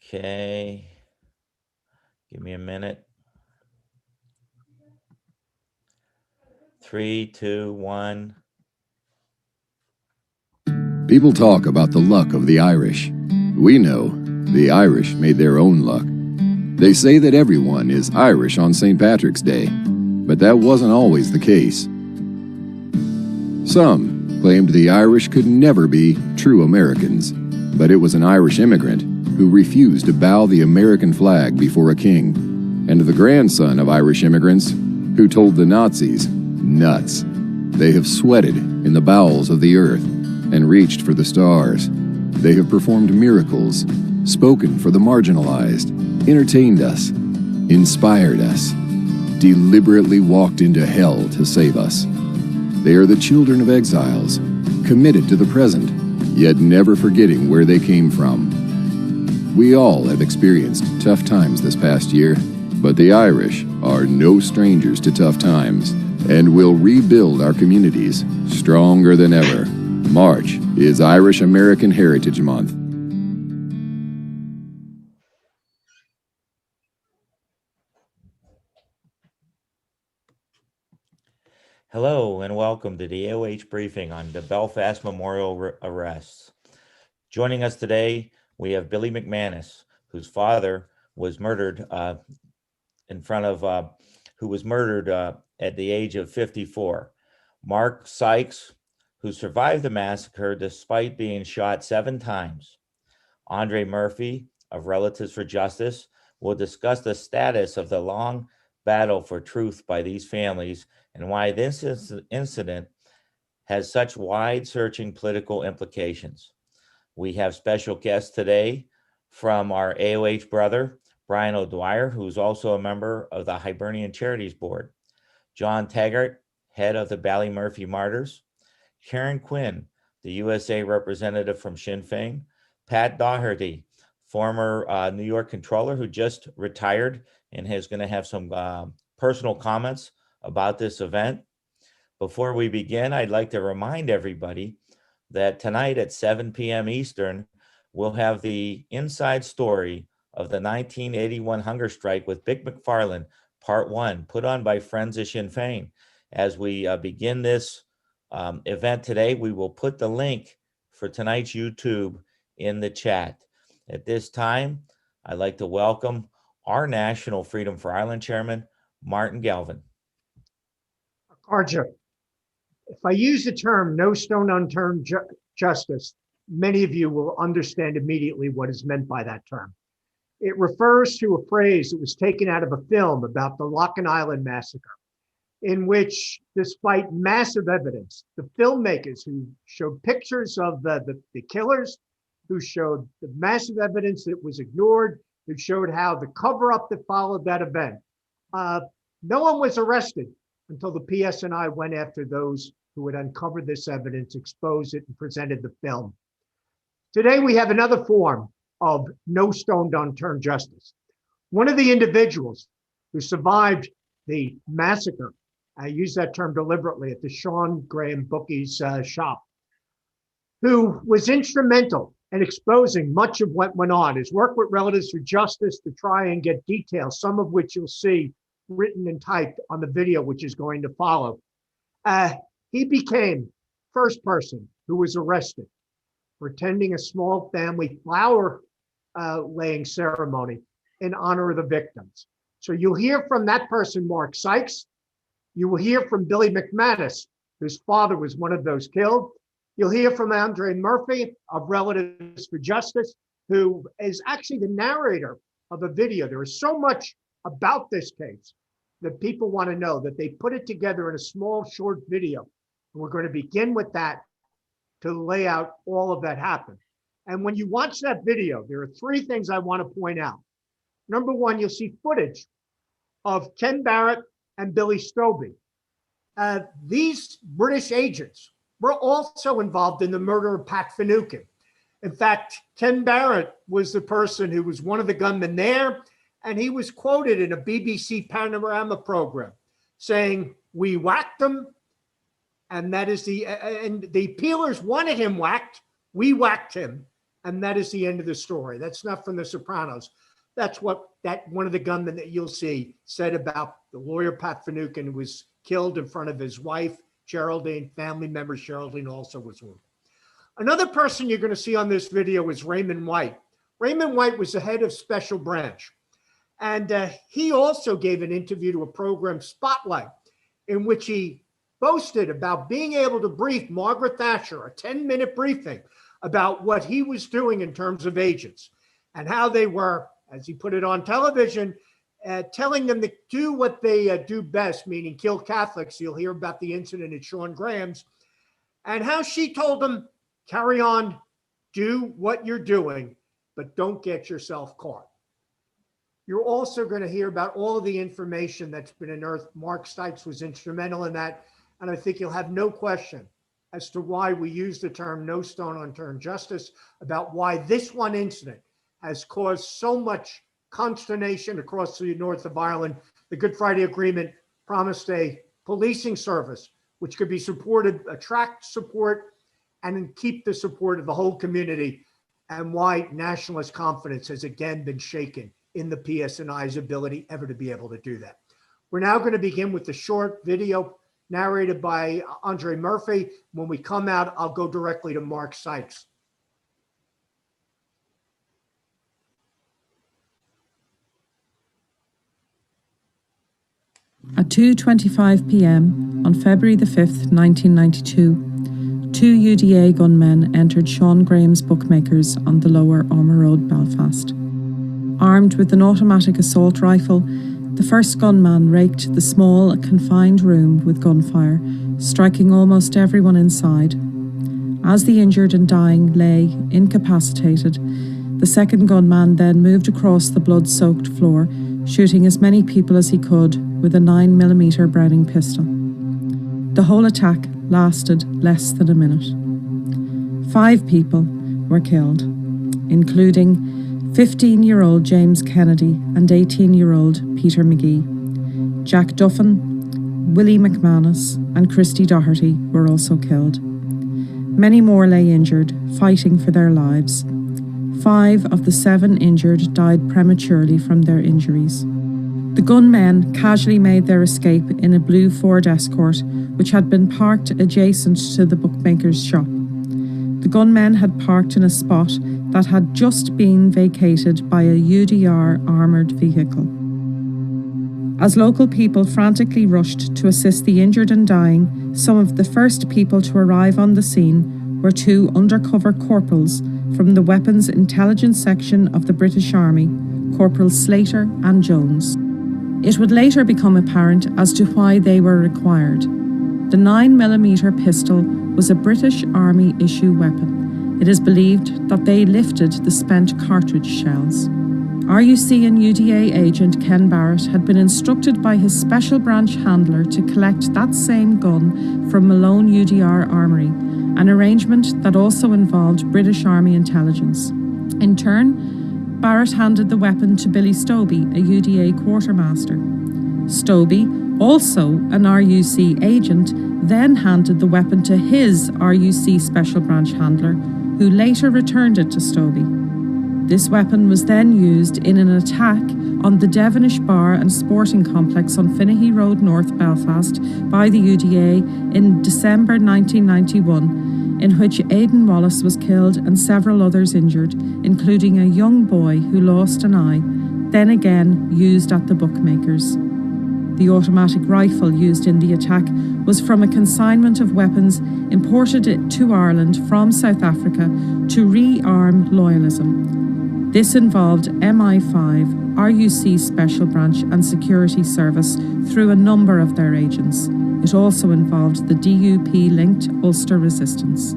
Okay, give me a minute. 3, 2, 1. People talk about the luck of the Irish. We know the Irish made their own luck. They say that everyone is Irish on St. Patrick's Day, but that wasn't always the case. Some claimed the Irish could never be true Americans, but it was an Irish immigrant who refused to bow the American flag before a king, and the grandson of Irish immigrants who told the Nazis, "Nuts. They have sweated in the bowels of the earth and reached for the stars. They have performed miracles, spoken for the marginalized, entertained us, inspired us, deliberately walked into hell to save us. They are the children of exiles, committed to the present, yet never forgetting where they came from. We all have experienced tough times this past year, but the Irish are no strangers to tough times and will rebuild our communities stronger than ever. March is Irish American Heritage Month. Hello and welcome to the AOH briefing on the Belfast Memorial arrests. Joining us today, we have Billy McManus, whose father was murdered who was murdered at the age of 54. Mark Sykes, who survived the massacre despite being shot 7 times. Andree Murphy of Relatives for Justice will discuss the status of the long battle for truth by these families and why this incident has such wide-searching political implications. We have special guests today from our AOH brother, Brian O'Dwyer, who's also a member of the Hibernian Charities Board, John Taggart, head of the Ballymurphy Martyrs, Karen Quinn, the USA representative from Sinn Féin, Pat Doherty, former New York controller who just retired and is going to have some personal comments about this event. Before we begin, I'd like to remind everybody that tonight at 7 p.m. Eastern, we'll have the inside story of the 1981 hunger strike with Vic McFarlane, Part 1, put on by Friends of Sinn Féin. As we begin this event today, we will put the link for tonight's YouTube in the chat. At this time, I'd like to welcome our National Freedom for Ireland Chairman, Martin Galvin. Archer, if I use the term no stone unturned justice, many of you will understand immediately what is meant by that term. It refers to a phrase that was taken out of a film about the Locken Island massacre, in which, despite massive evidence, the filmmakers who showed pictures of the killers, who showed the massive evidence that was ignored, who showed how the cover-up that followed that event, no one was arrested until the PSNI went after those who had uncovered this evidence, exposed it, and presented the film. Today, we have another form of no stone unturned justice. One of the individuals who survived the massacre, I use that term deliberately, at the Sean Graham Bookie's shop, who was instrumental in exposing much of what went on, his work with Relatives for Justice to try and get details, some of which you'll see written and typed on the video, which is going to follow. He became first person who was arrested for attending a small family flower laying ceremony in honor of the victims. So you'll hear from that person, Mark Sykes. You will hear from Billy McManus, whose father was one of those killed. You'll hear from Andree Murphy of Relatives for Justice, who is actually the narrator of a video. There is so much about this case that people want to know that they put it together in a small, short video. And we're going to begin with that to lay out all of that happened. And when you watch that video, there are 3 things I want to point out. Number 1, you'll see footage of Ken Barrett and Billy Stobie. These British agents were also involved in the murder of Pat Finucane. In fact, Ken Barrett was the person who was one of the gunmen there, and he was quoted in a BBC Panorama program saying, "We whacked them," and that is and the peelers wanted him whacked. We whacked him, And that is the end of the story. That's not from The Sopranos. That's what one of the gunmen that you'll see said about the lawyer Pat Finucane, who was killed in front of his wife, Geraldine, family member Geraldine also was wounded. Another person you're going to see on this video is Raymond White. Raymond White was the head of Special Branch. And he also gave an interview to a program, Spotlight, in which he boasted about being able to brief Margaret Thatcher, a 10-minute briefing about what he was doing in terms of agents and how they were, as he put it on television, telling them to do what they do best, meaning kill Catholics. You'll hear about the incident at Sean Graham's, and how she told them, carry on, do what you're doing, but don't get yourself caught. You're also going to hear about all of the information that's been unearthed. Mark Sykes was instrumental in that, and I think you'll have no question as to why we use the term no stone unturned justice, about why this one incident has caused so much consternation across the north of Ireland. The Good Friday Agreement promised a policing service which could be supported, attract support, and keep the support of the whole community, and why nationalist confidence has again been shaken in the PSNI's ability ever to be able to do that. We're now going to begin with the short video narrated by Andree Murphy. When we come out, I'll go directly to Mark Sykes. At 2:25 p.m. on February the 5th, 1992, two UDA gunmen entered Sean Graham's Bookmakers on the Lower Ormer Road, Belfast. Armed with an automatic assault rifle, the first gunman raked the small, confined room with gunfire, striking almost everyone inside. As the injured and dying lay incapacitated, the second gunman then moved across the blood-soaked floor, shooting as many people as he could with a 9mm Browning pistol. The whole attack lasted less than a minute. 5 people were killed, including 15-year-old James Kennedy and 18-year-old Peter McGee. Jack Duffin, Willie McManus and Christy Doherty were also killed. Many more lay injured, fighting for their lives. 5 of the 7 injured died prematurely from their injuries. The gunmen casually made their escape in a blue Ford Escort, which had been parked adjacent to the Bookmakers' shop. The gunmen had parked in a spot that had just been vacated by a UDR armoured vehicle. As local people frantically rushed to assist the injured and dying, some of the first people to arrive on the scene were 2 undercover corporals from the Weapons Intelligence Section of the British Army, Corporals Slater and Jones. It would later become apparent as to why they were required. The 9mm pistol was a British Army issue weapon. It is believed that they lifted the spent cartridge shells. RUC and UDA agent Ken Barrett had been instructed by his special branch handler to collect that same gun from Malone UDR Armoury, an arrangement that also involved British Army intelligence. In turn, Barrett handed the weapon to Billy Stobie, a UDA quartermaster. Stobie, also an RUC agent, then handed the weapon to his RUC special branch handler, who later returned it to Stobie. This weapon was then used in an attack on the Devonish Bar and Sporting Complex on Finnehy Road, North Belfast, by the UDA in December 1991, in which Aidan Wallace was killed and several others injured, including a young boy who lost an eye, then again used at the Bookmakers. The automatic rifle used in the attack was from a consignment of weapons imported to Ireland from South Africa to re-arm loyalism. This involved MI5, RUC Special Branch and Security Service through a number of their agents. It also involved the DUP-linked Ulster Resistance.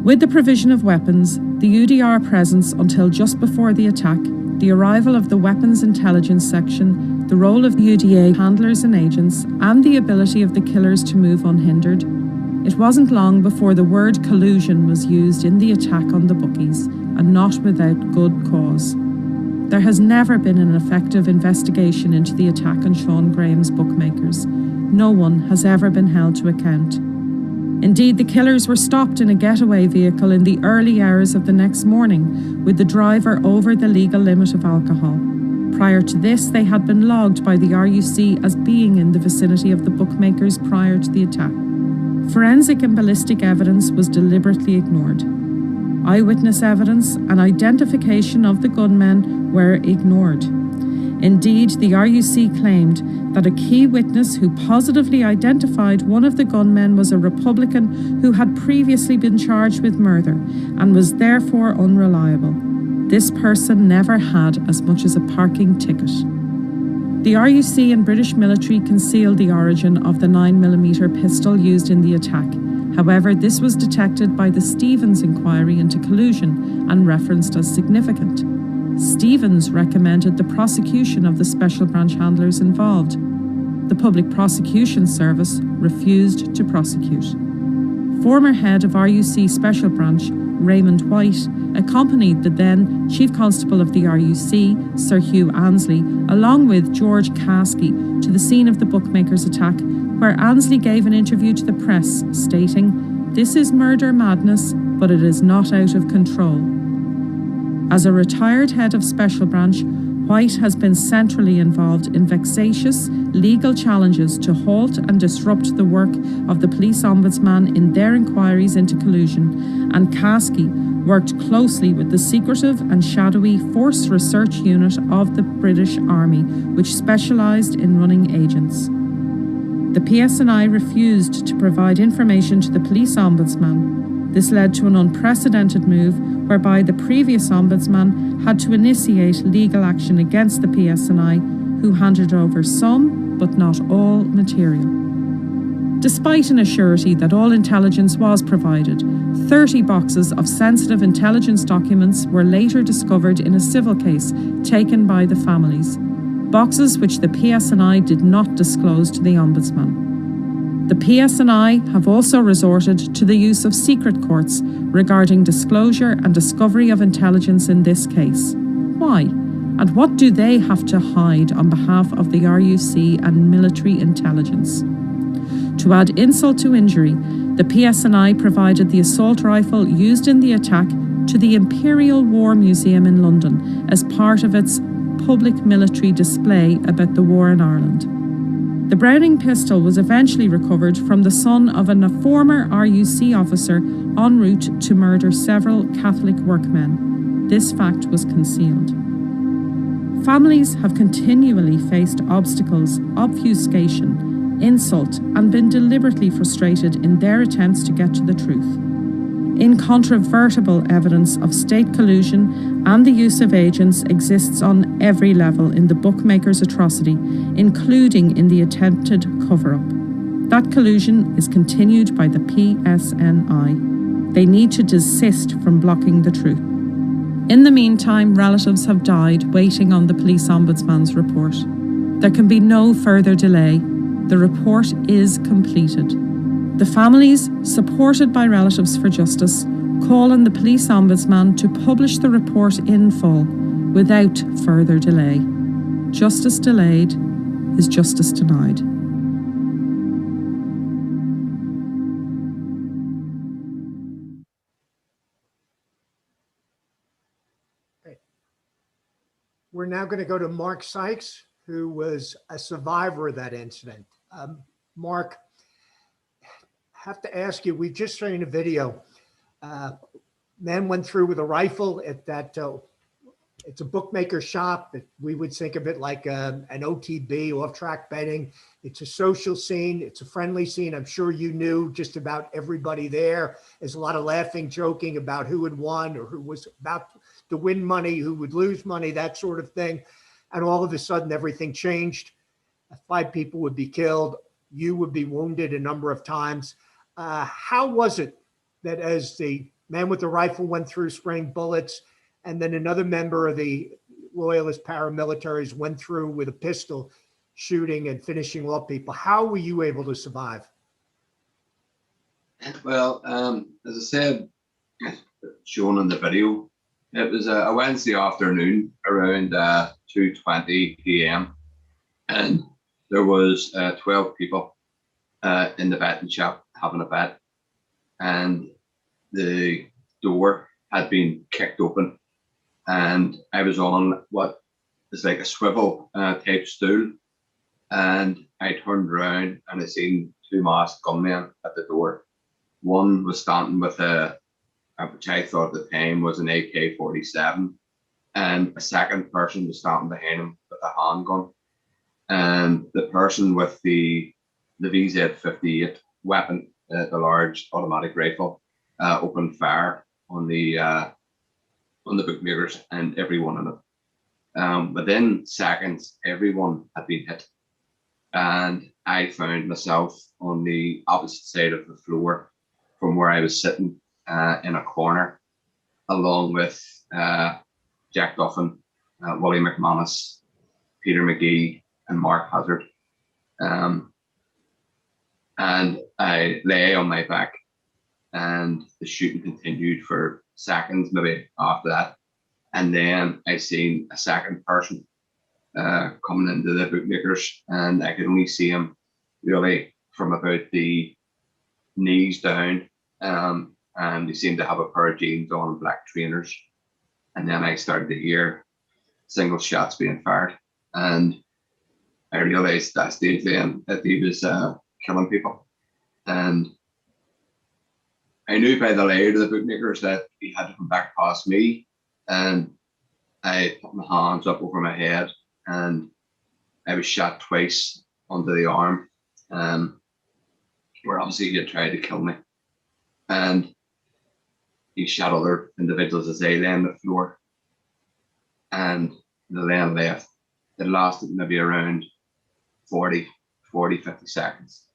With the provision of weapons, the UDR presence until just before the attack, the arrival of the Weapons Intelligence Section, the role of the UDA handlers and agents, and the ability of the killers to move unhindered, it wasn't long before the word collusion was used in the attack on the bookies, and not without good cause. There has never been an effective investigation into the attack on Sean Graham's Bookmakers. No one has ever been held to account. Indeed, the killers were stopped in a getaway vehicle in the early hours of the next morning, with the driver over the legal limit of alcohol. Prior to this, they had been logged by the RUC as being in the vicinity of the Bookmakers prior to the attack. Forensic and ballistic evidence was deliberately ignored. Eyewitness evidence and identification of the gunmen were ignored. Indeed, the RUC claimed that a key witness who positively identified one of the gunmen was a Republican who had previously been charged with murder and was therefore unreliable. This person never had as much as a parking ticket. The RUC and British military concealed the origin of the 9mm pistol used in the attack. However, this was detected by the Stevens inquiry into collusion and referenced as significant. Stevens recommended the prosecution of the special branch handlers involved. The Public Prosecution Service refused to prosecute. Former head of RUC Special Branch, Raymond White, accompanied the then Chief Constable of the RUC, Sir Hugh Annesley, along with George Caskey, to the scene of the Bookmakers attack, where Annesley gave an interview to the press, stating, "This is murder madness, but it is not out of control." As a retired head of Special Branch, White has been centrally involved in vexatious legal challenges to halt and disrupt the work of the police ombudsman in their inquiries into collusion, and Caskey worked closely with the secretive and shadowy Force Research Unit of the British Army, which specialised in running agents. The PSNI refused to provide information to the police ombudsman. This led to an unprecedented move whereby the previous ombudsman had to initiate legal action against the PSNI, who handed over some, but not all, material. Despite an assurity that all intelligence was provided, 30 boxes of sensitive intelligence documents were later discovered in a civil case taken by the families, boxes which the PSNI did not disclose to the ombudsman. The PSNI have also resorted to the use of secret courts regarding disclosure and discovery of intelligence in this case. Why? And what do they have to hide on behalf of the RUC and military intelligence? To add insult to injury, the PSNI provided the assault rifle used in the attack to the Imperial War Museum in London as part of its public military display about the war in Ireland. The Browning pistol was eventually recovered from the son of a former RUC officer en route to murder several Catholic workmen. This fact was concealed. Families have continually faced obstacles, obfuscation, insult, and been deliberately frustrated in their attempts to get to the truth. Incontrovertible evidence of state collusion and the use of agents exists on every level in the Bookmakers atrocity, including in the attempted cover-up. That collusion is continued by the PSNI. They need to desist from blocking the truth. In the meantime, relatives have died waiting on the police ombudsman's report. There can be no further delay. The report is completed. The families, supported by Relatives for Justice, call on the police ombudsman to publish the report in full, without further delay. Justice delayed is justice denied. We're now going to go to Mark Sykes, who was a survivor of that incident. Mark, have to ask you, we've just seen a video. Man went through with a rifle at that, it's a bookmaker shop. We would think of it like an OTB, off-track betting. It's a social scene. It's a friendly scene. I'm sure you knew just about everybody there. There's a lot of laughing, joking about who had won or who was about to win money, who would lose money, that sort of thing. And all of a sudden, everything changed. 5 people would be killed. You would be wounded a number of times. How was it that as the man with the rifle went through spraying bullets, and then another member of the loyalist paramilitaries went through with a pistol shooting and finishing off people, how were you able to survive? Well, as I said, shown in the video, it was a Wednesday afternoon around 2:20 p.m. and there was 12 people in the betting shop having a bet. and the door had been kicked open, and I was on what is like a swivel type stool, and I turned around and I seen two masked gunmen at the door. One was standing with which I thought at the time was an AK-47, and a second person was standing behind him with a handgun. And the person with the VZ-58 weapon, the large automatic rifle, opened fire on the bookmakers and everyone in it. Within seconds, everyone had been hit, and I found myself on the opposite side of the floor from where I was sitting, in a corner, along with Jack Duffin, Willie McManus, Peter McGee, and Mark Hazard. And I lay on my back, and the shooting continued for seconds, maybe after that. And then I seen a second person coming into the bookmakers, and I could only see him really from about the knees down. And he seemed to have a pair of jeans on and black trainers. And then I started to hear single shots being fired. And I realized that stage then that he was killing people. And I knew by the layout of the bookmakers that he had to come back past me. And I put my hands up over my head, and I was shot twice under the arm, where obviously he had tried to kill me. And he shot other individuals as they lay on the floor, and the lane left. It lasted maybe around 50 seconds.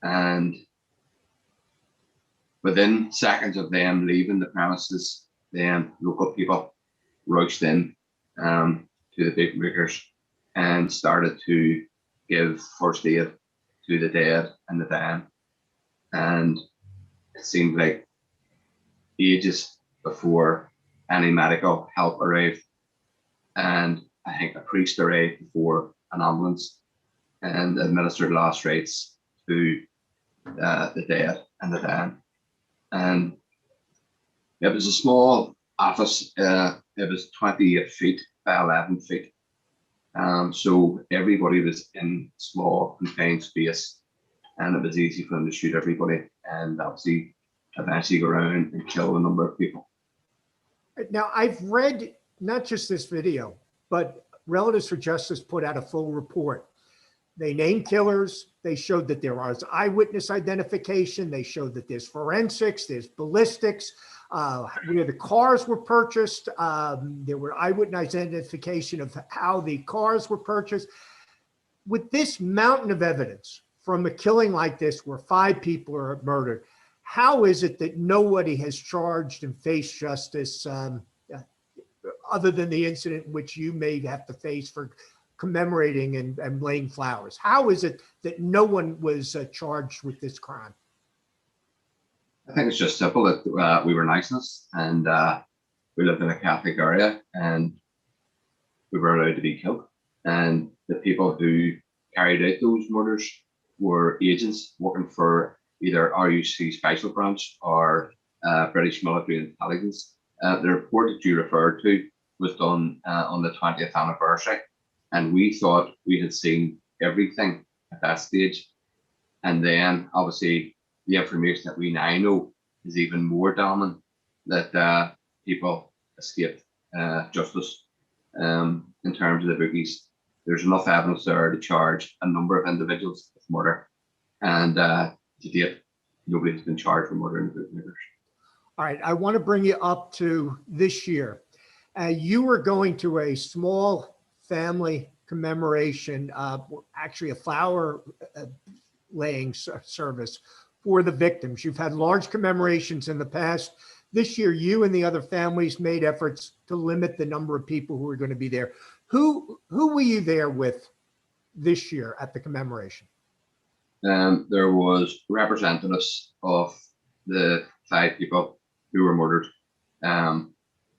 And within seconds of them leaving the premises, then local people rushed in to the bookmakers and started to give first aid to the dead and the dying. And it seemed like ages before any medical help arrived. And I think a priest arrived before an ambulance and administered last rites to the dead and the dying. And it was a small office. It was 28 feet by 11 feet. So everybody was in small confined space, and it was easy for them to shoot everybody and obviously eventually go around and kill a number of people. Now, I've read not just this video, but Relatives for Justice put out a full report. They named killers. They showed that there was eyewitness identification. They showed that there's forensics, there's ballistics, where the cars were purchased. There were eyewitness identification of how the cars were purchased. With this mountain of evidence from a killing like this, where 5 people are murdered, how is it that nobody has charged and faced justice, other than the incident which you may have to face for commemorating and laying flowers? How is it that no one was charged with this crime? I think it's just simple that we were niceness, and we lived in a Catholic area, and we were allowed to be killed. And the people who carried out those murders were agents working for either RUC Special Branch or British Military Intelligence. The report that you referred to was done on the 20th anniversary, and we thought we had seen everything at that stage. And then obviously the information that we now know is even more damning, that people escaped justice in terms of the bookies. There's enough evidence there to charge a number of individuals with murder, and to date, nobody has been charged for murdering the bookmakers. All right, I want to bring you up to this year. You were going to a small family commemoration, actually a flower laying service for the victims. You've had large commemorations in the past. This year, you and the other families made efforts to limit the number of people who were going to be there. Who were you there with this year at the commemoration? There was representatives of the 5 people who were murdered.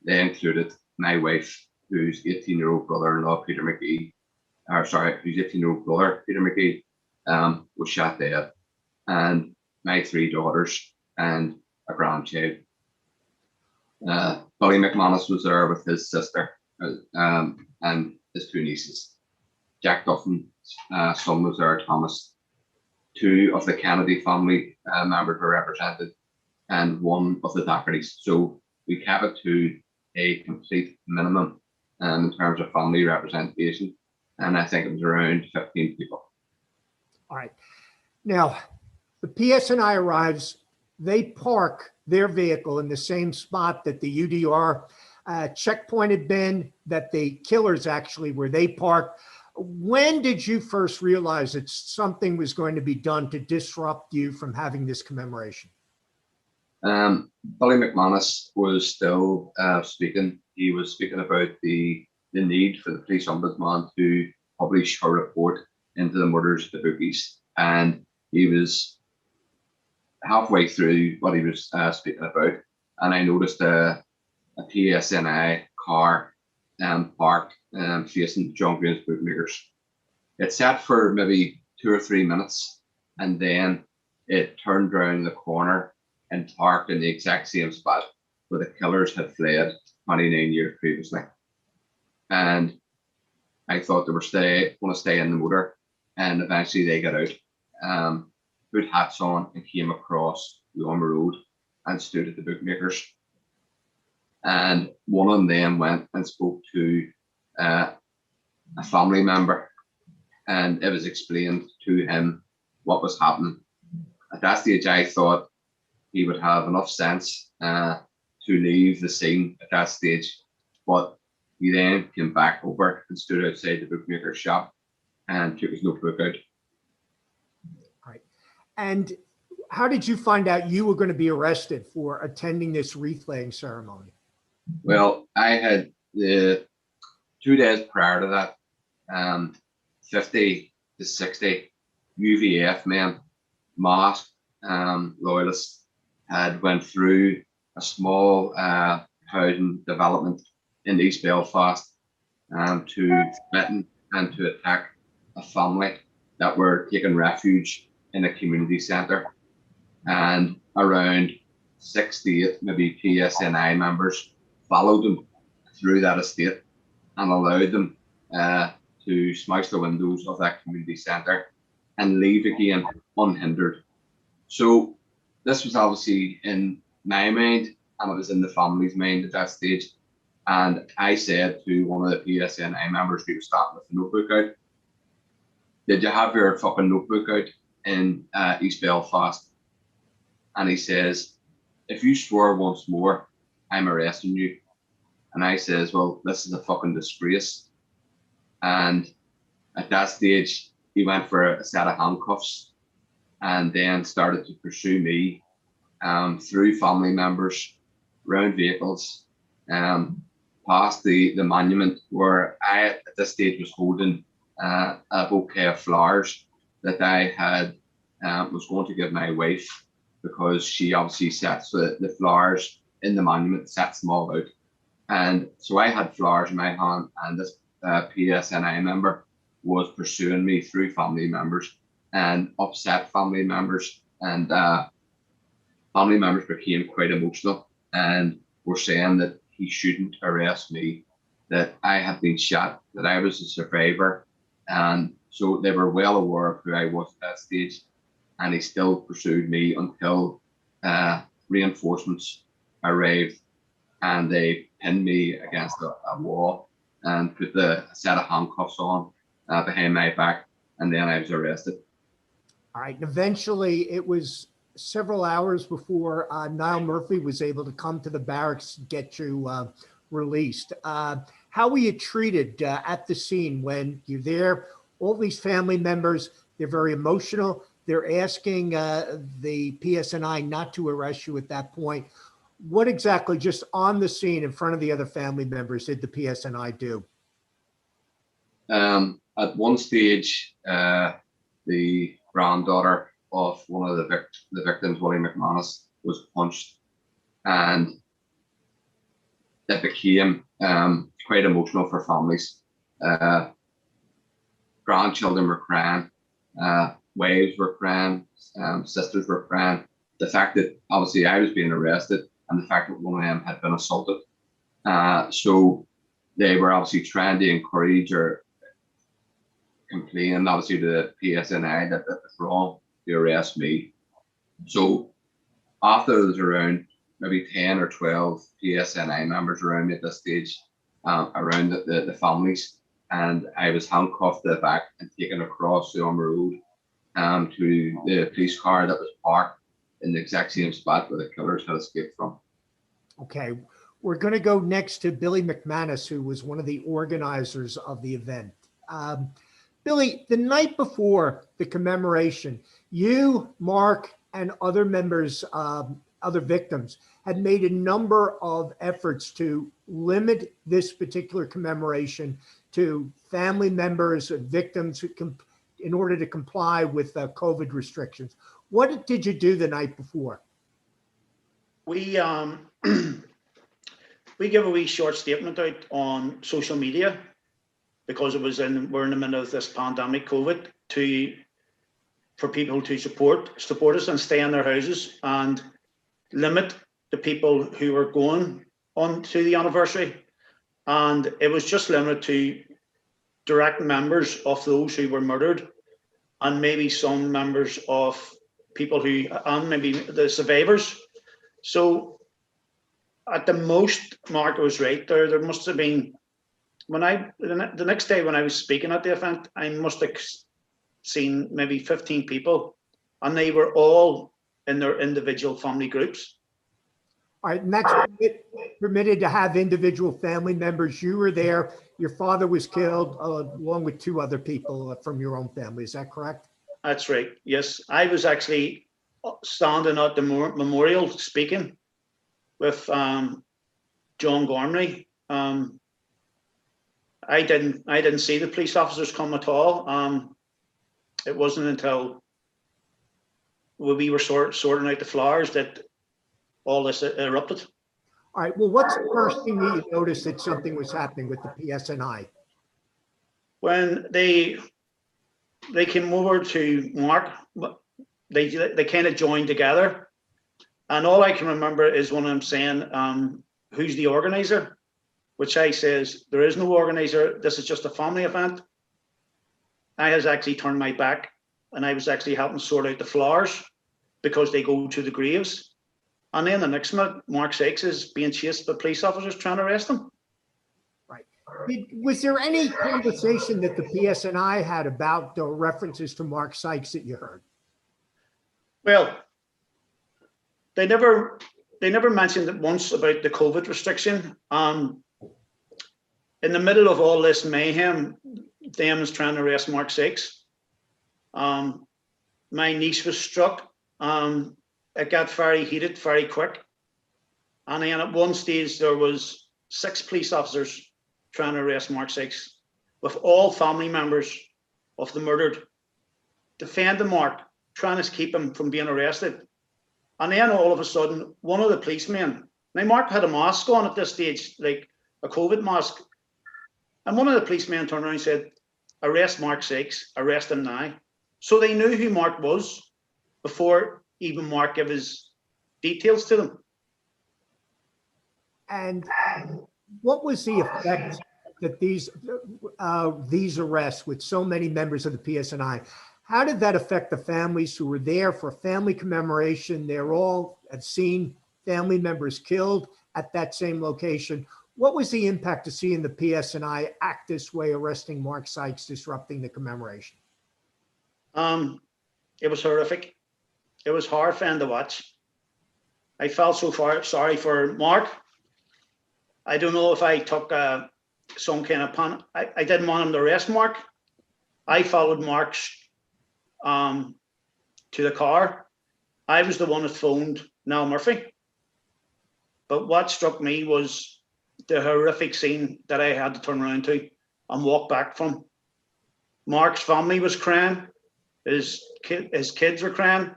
They included my wife, whose 18-year-old brother-in-law, Peter McGee, whose 18-year-old brother, Peter McGee, was shot dead, and my 3 daughters, and a grandchild. Billy McManus was there with his sister and his two nieces. Jack Duffin's son was there, Thomas. Two of the Kennedy family members were represented, and one of the Daggartys. So we kept it to a complete minimum in terms of family representation, and I think it was around 15 people. All right. Now, the PSNI arrives, they park their vehicle in the same spot that the UDR checkpoint had been, that the killers actually where they parked. When did you first realize that something was going to be done to disrupt you from having this commemoration? Billy McManus was still speaking. He was speaking about the need for the police ombudsman to publish her report into the murders of the bookies. And he was halfway through what he was speaking about. And I noticed a PSNI car parked facing John Green's Bookmakers. It sat for maybe 2 or 3 minutes, and then it turned around the corner and parked in the exact same spot where the killers had fled 29 years previously. And I thought they were going to stay in the motor, and eventually they got out, put hats on, and came across the Ormer Road and stood at the Bookmakers. And one of them went and spoke to a family member, and it was explained to him what was happening. At that stage, I thought he would have enough sense to leave the scene at that stage, but he then came back over and stood outside the bookmaker's shop and took his notebook out. Right. And how did you find out you were going to be arrested for attending this wreath-laying ceremony? Well, I had the 2 days prior to that, 50 to 60 UVF men, masked loyalists, had went through a small housing development in East Belfast to threaten and to attack a family that were taking refuge in a community centre. And around 68 maybe PSNI members followed them through that estate and allowed them to smash the windows of that community centre and leave again unhindered. So this was obviously in my mind, and it was in the family's mind at that stage. And I said to one of the PSNI members who was starting with the notebook out, "Did you have your fucking notebook out in East Belfast?" And he says, "If you swear once more, I'm arresting you." And I says, "Well, this is a fucking disgrace." And at that stage, he went for a set of handcuffs and then started to pursue me through family members, round vehicles, past the monument where I, at this stage, was holding a bouquet of flowers that I had was going to give my wife, because she obviously sets the flowers in the monument, sets them all out. And so I had flowers in my hand, and this PSNI member was pursuing me through family members and upset family members. And family members became quite emotional and were saying that he shouldn't arrest me, that I had been shot, that I was a survivor. And so they were well aware of who I was at that stage. And he still pursued me until reinforcements arrived, and they pinned me against a wall and put a set of handcuffs on behind my back, and then I was arrested. All right. Eventually, it was several hours before Niall Murphy was able to come to the barracks to get you released. How were you treated at the scene when you're there? All these family members, they're very emotional. They're asking the PSNI not to arrest you at that point. What exactly, just on the scene in front of the other family members, did the PSNI do? At one stage, the granddaughter of one of the victims, Willie McManus, was punched, and it became quite emotional for families. Grandchildren were crying, wives were crying, sisters were crying, the fact that obviously I was being arrested and the fact that one of them had been assaulted. So they were obviously trying to encourage or complain, obviously, to the PSNI that it was wrong to arrest me. So after there was around maybe 10 or 12 PSNI members around me at this stage, around the families, and I was handcuffed to the back and taken across the Armour Road to the police car that was parked in the exact same spot where the killers had escaped from. Okay, we're going to go next to Billy McManus, who was one of the organizers of the event. Billy, the night before the commemoration, you, Mark, and other members, other victims, had made a number of efforts to limit this particular commemoration to family members of victims who in order to comply with COVID restrictions. What did you do the night before? We we give a wee short statement out on social media because we're in the middle of this pandemic, COVID, for people to support us and stay in their houses and limit the people who were going on to the anniversary. And it was just limited to direct members of those who were murdered and maybe some members of people who, and maybe the survivors. So at the most, Mark was right there. There must have been, the next day when I was speaking at the event, I must have seen maybe 15 people, and they were all in their individual family groups. All right, and that's permitted to have individual family members. You were there, your father was killed along with 2 other people from your own family. Is that correct? That's right, yes. I was actually standing at the memorial speaking with John Gormley. I didn't see the police officers come at all. It wasn't until we were sorting out the flowers that all this erupted. All right, well, what's the first thing that you noticed that something was happening with the PSNI? When they came over to Mark, they kind of joined together. And all I can remember is when I'm saying, who's the organizer? Which I says, there is no organizer. This is just a family event. I has actually turned my back and I was actually helping sort out the flowers because they go to the graves. And then the next minute, Mark Sykes is being chased by police officers trying to arrest him. Right. Was there any conversation that the PSNI had about the references to Mark Sykes that you heard? Well, they never mentioned it once about the COVID restriction. In the middle of all this mayhem, them is trying to arrest Mark Sykes. My niece was struck. It got very heated very quick. And then at one stage, there was 6 police officers trying to arrest Mark Sykes with all family members of the murdered, defending Mark, trying to keep him from being arrested. And then all of a sudden, one of the policemen, now Mark had a mask on at this stage, like a COVID mask. And one of the policemen turned around and said, arrest Mark Sykes, arrest him now. So they knew who Mark was before even Mark gave his details to them. And what was the effect that these arrests with so many members of the PSNI, how did that affect the families who were there for a family commemoration? They're all have seen family members killed at that same location. What was the impact of seeing the PSNI act this way, arresting Mark Sykes, disrupting the commemoration? It was horrific. It was horrifying to watch. I felt so sorry for Mark. I don't know if I took some kind of panic. I didn't want him to arrest Mark. I followed Mark to the car. I was the one that phoned Nell Murphy. But what struck me was the horrific scene that I had to turn around to and walk back from. Mark's family was crying. His kids were crying.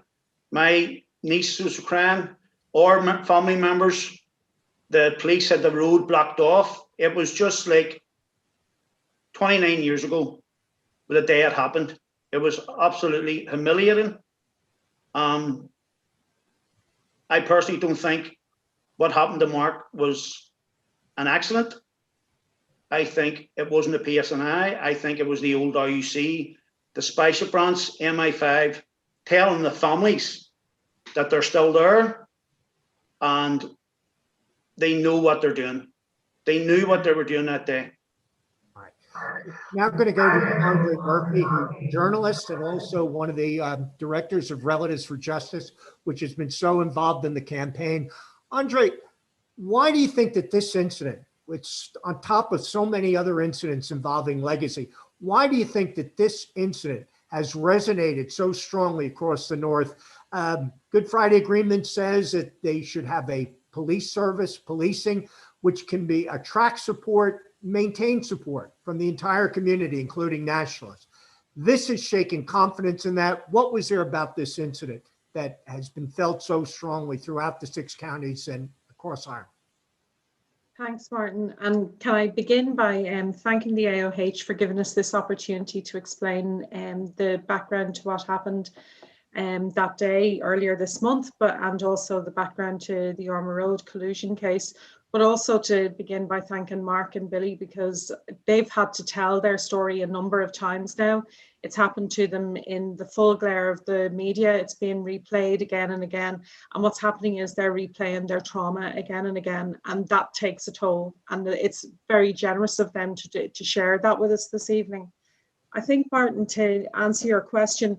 My niece was crying. Or family members. The police had the road blocked off. It was just like 29 years ago, the day it happened. It was absolutely humiliating. I personally don't think what happened to Mark was an accident. I think it wasn't the PSNI. I think it was the old RUC, the special branch, MI5, telling the families that they're still there and they know what they're doing. They knew what they were doing that day. All right. Now I'm going to go to Andree Murphy, who's a journalist and also one of the directors of Relatives for Justice, which has been so involved in the campaign. Andree, why do you think that this incident, which on top of so many other incidents involving legacy, why do you think that this incident has resonated so strongly across the North? Good Friday Agreement says that they should have a police service, policing, which can be attract support, maintain support from the entire community, including nationalists. This has shaken confidence in that. What was there about this incident that has been felt so strongly throughout the 6 counties and across Ireland? Thanks, Martin. And can I begin by thanking the AOH for giving us this opportunity to explain the background to what happened that day earlier this month, and also the background to the Ormer Road collusion case, but also to begin by thanking Mark and Billy, because they've had to tell their story a number of times now. It's happened to them in the full glare of the media. It's being replayed again and again. And what's happening is they're replaying their trauma again and again, and that takes a toll. And it's very generous of them to share that with us this evening. I think, Martin, to answer your question,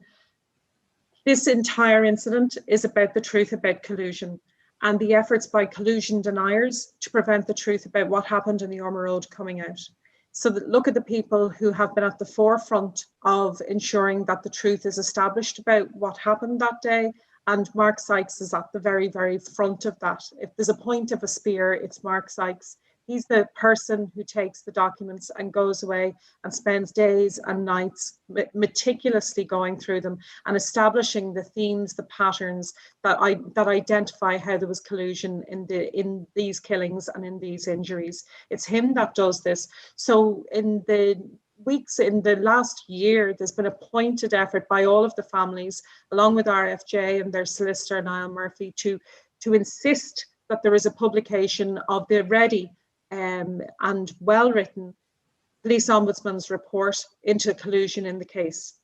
this entire incident is about the truth about collusion and the efforts by collusion deniers to prevent the truth about what happened in the Ormer Road coming out. So look at the people who have been at the forefront of ensuring that the truth is established about what happened that day. And Mark Sykes is at the very, very front of that. If there's a point of a spear, it's Mark Sykes. He's the person who takes the documents and goes away and spends days and nights meticulously going through them and establishing the themes, the patterns that identify how there was collusion in these killings and in these injuries. It's him that does this. So in the last year, there's been a pointed effort by all of the families, along with RFJ and their solicitor, Niall Murphy, to insist that there is a publication of the ready and well-written police ombudsman's report into collusion in the case.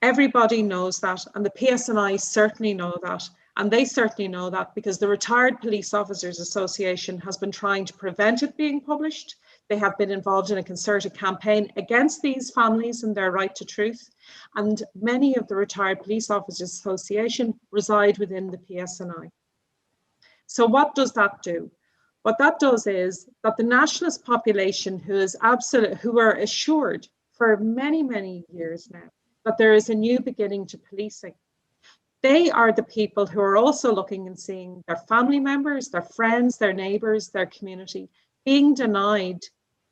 Everybody knows that, and the PSNI certainly know that, and they certainly know that because the Retired Police Officers Association has been trying to prevent it being published. They have been involved in a concerted campaign against these families and their right to truth, and many of the Retired Police Officers Association reside within the PSNI. So what does that do? What that does is that the nationalist population who are assured for many, many years now that there is a new beginning to policing, they are the people who are also looking and seeing their family members, their friends, their neighbours, their community being denied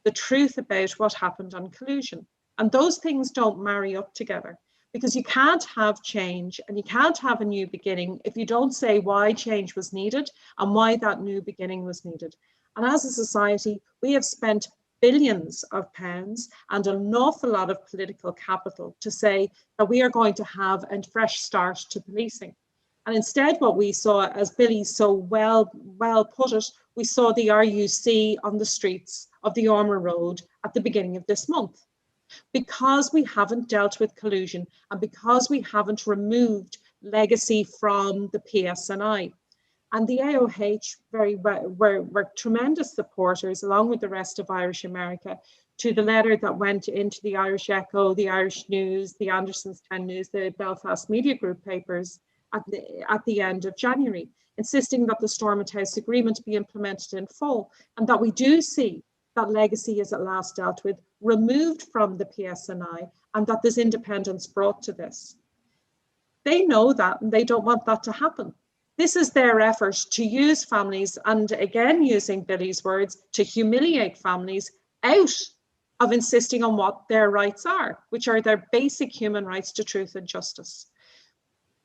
the truth about what happened on collusion. And those things don't marry up together, because you can't have change and you can't have a new beginning if you don't say why change was needed and why that new beginning was needed. And as a society, we have spent billions of pounds and an awful lot of political capital to say that we are going to have a fresh start to policing. And instead, what we saw, as Billy so well put it, we saw the RUC on the streets of the Ormer Road at the beginning of this month. Because we haven't dealt with collusion and because we haven't removed legacy from the PSNI. And the AOH were tremendous supporters, along with the rest of Irish America, to the letter that went into the Irish Echo, the Irish News, the Andersonstown News, the Belfast Media Group papers at the end of January, insisting that the Stormont House Agreement be implemented in full, and that we do see that legacy is at last dealt with, removed from the PSNI, and that there's independence brought to this. They know that, and they don't want that to happen. This is their effort to use families, and again, using Billy's words, to humiliate families out of insisting on what their rights are, which are their basic human rights to truth and justice.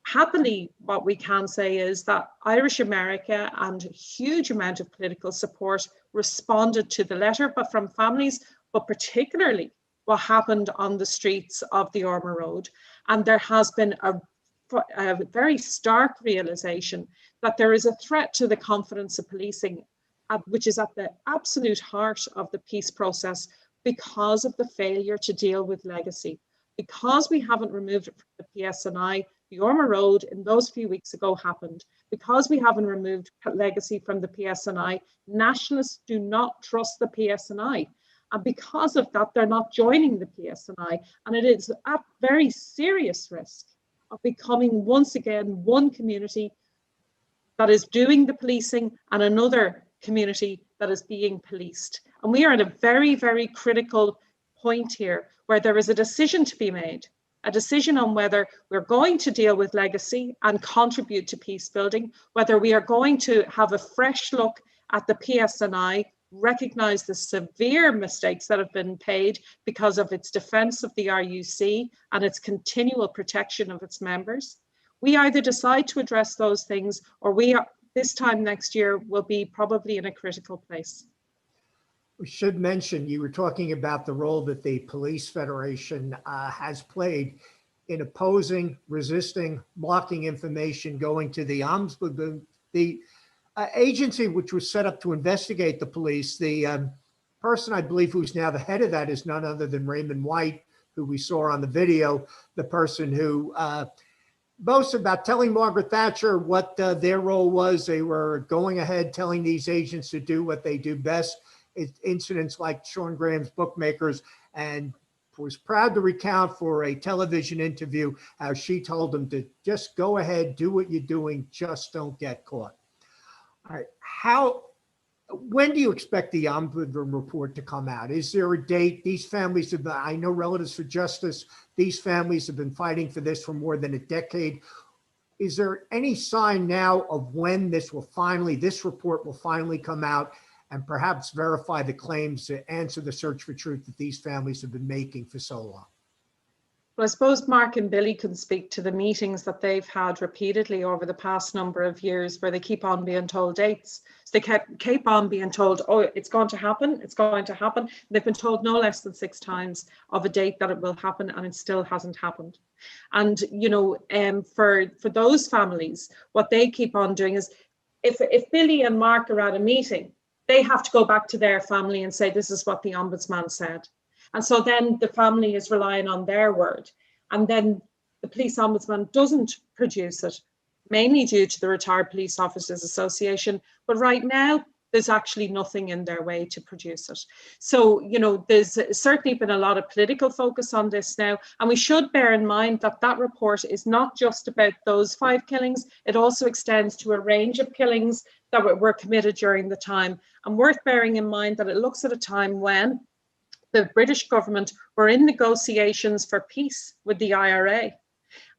Happily, what we can say is that Irish America and a huge amount of political support responded to the letter, but from families, but particularly what happened on the streets of the Ormer Road. And there has been a very stark realization that there is a threat to the confidence of policing, which is at the absolute heart of the peace process because of the failure to deal with legacy. Because we haven't removed it from the PSNI, the Orma Road in those few weeks ago happened. Because we haven't removed legacy from the PSNI, nationalists do not trust the PSNI. And because of that, they're not joining the PSNI. And it is at very serious risk of becoming once again one community that is doing the policing and another community that is being policed. And we are at a very, very critical point here where there is a decision to be made, a decision on whether we're going to deal with legacy and contribute to peace building, whether we are going to have a fresh look at the PSNI, recognise the severe mistakes that have been paid because of its defence of the RUC and its continual protection of its members. We either decide to address those things, or we are, this time next year will be probably in a critical place. We should mention, you were talking about the role that the Police Federation has played in opposing, resisting, blocking information going to the Ombudsman, the agency which was set up to investigate the police. The person I believe who's now the head of that is none other than Raymond White, who we saw on the video, the person who boasts about telling Margaret Thatcher what their role was. They were going ahead telling these agents to do what they do best. Incidents like Sean Graham's Bookmakers, and was proud to recount for a television interview how she told them to just go ahead, do what you're doing, just don't get caught. All right, when do you expect the Ombudsman report to come out? Is there a date? These families have been, I know Relatives for Justice, these families have been fighting for this for more than a decade. Is there any sign now of when this report will finally come out and perhaps verify the claims to answer the search for truth that these families have been making for so long? Well, I suppose Mark and Billy can speak to the meetings that they've had repeatedly over the past number of years where they keep on being told dates. So they keep on being told, oh, it's going to happen, it's going to happen. They've been told no less than 6 times of a date that it will happen, and it still hasn't happened. And, you know, for those families, what they keep on doing is, if Billy and Mark are at a meeting, they have to go back to their family and say, this is what the Ombudsman said. And so then the family is relying on their word. And then the police ombudsman doesn't produce it, mainly due to the Retired Police Officers Association. But right now, there's actually nothing in their way to produce it. So, you know, there's certainly been a lot of political focus on this now. And we should bear in mind that that report is not just about those 5 killings. It also extends to a range of killings that were committed during the time. And worth bearing in mind that it looks at a time when the British government were in negotiations for peace with the IRA.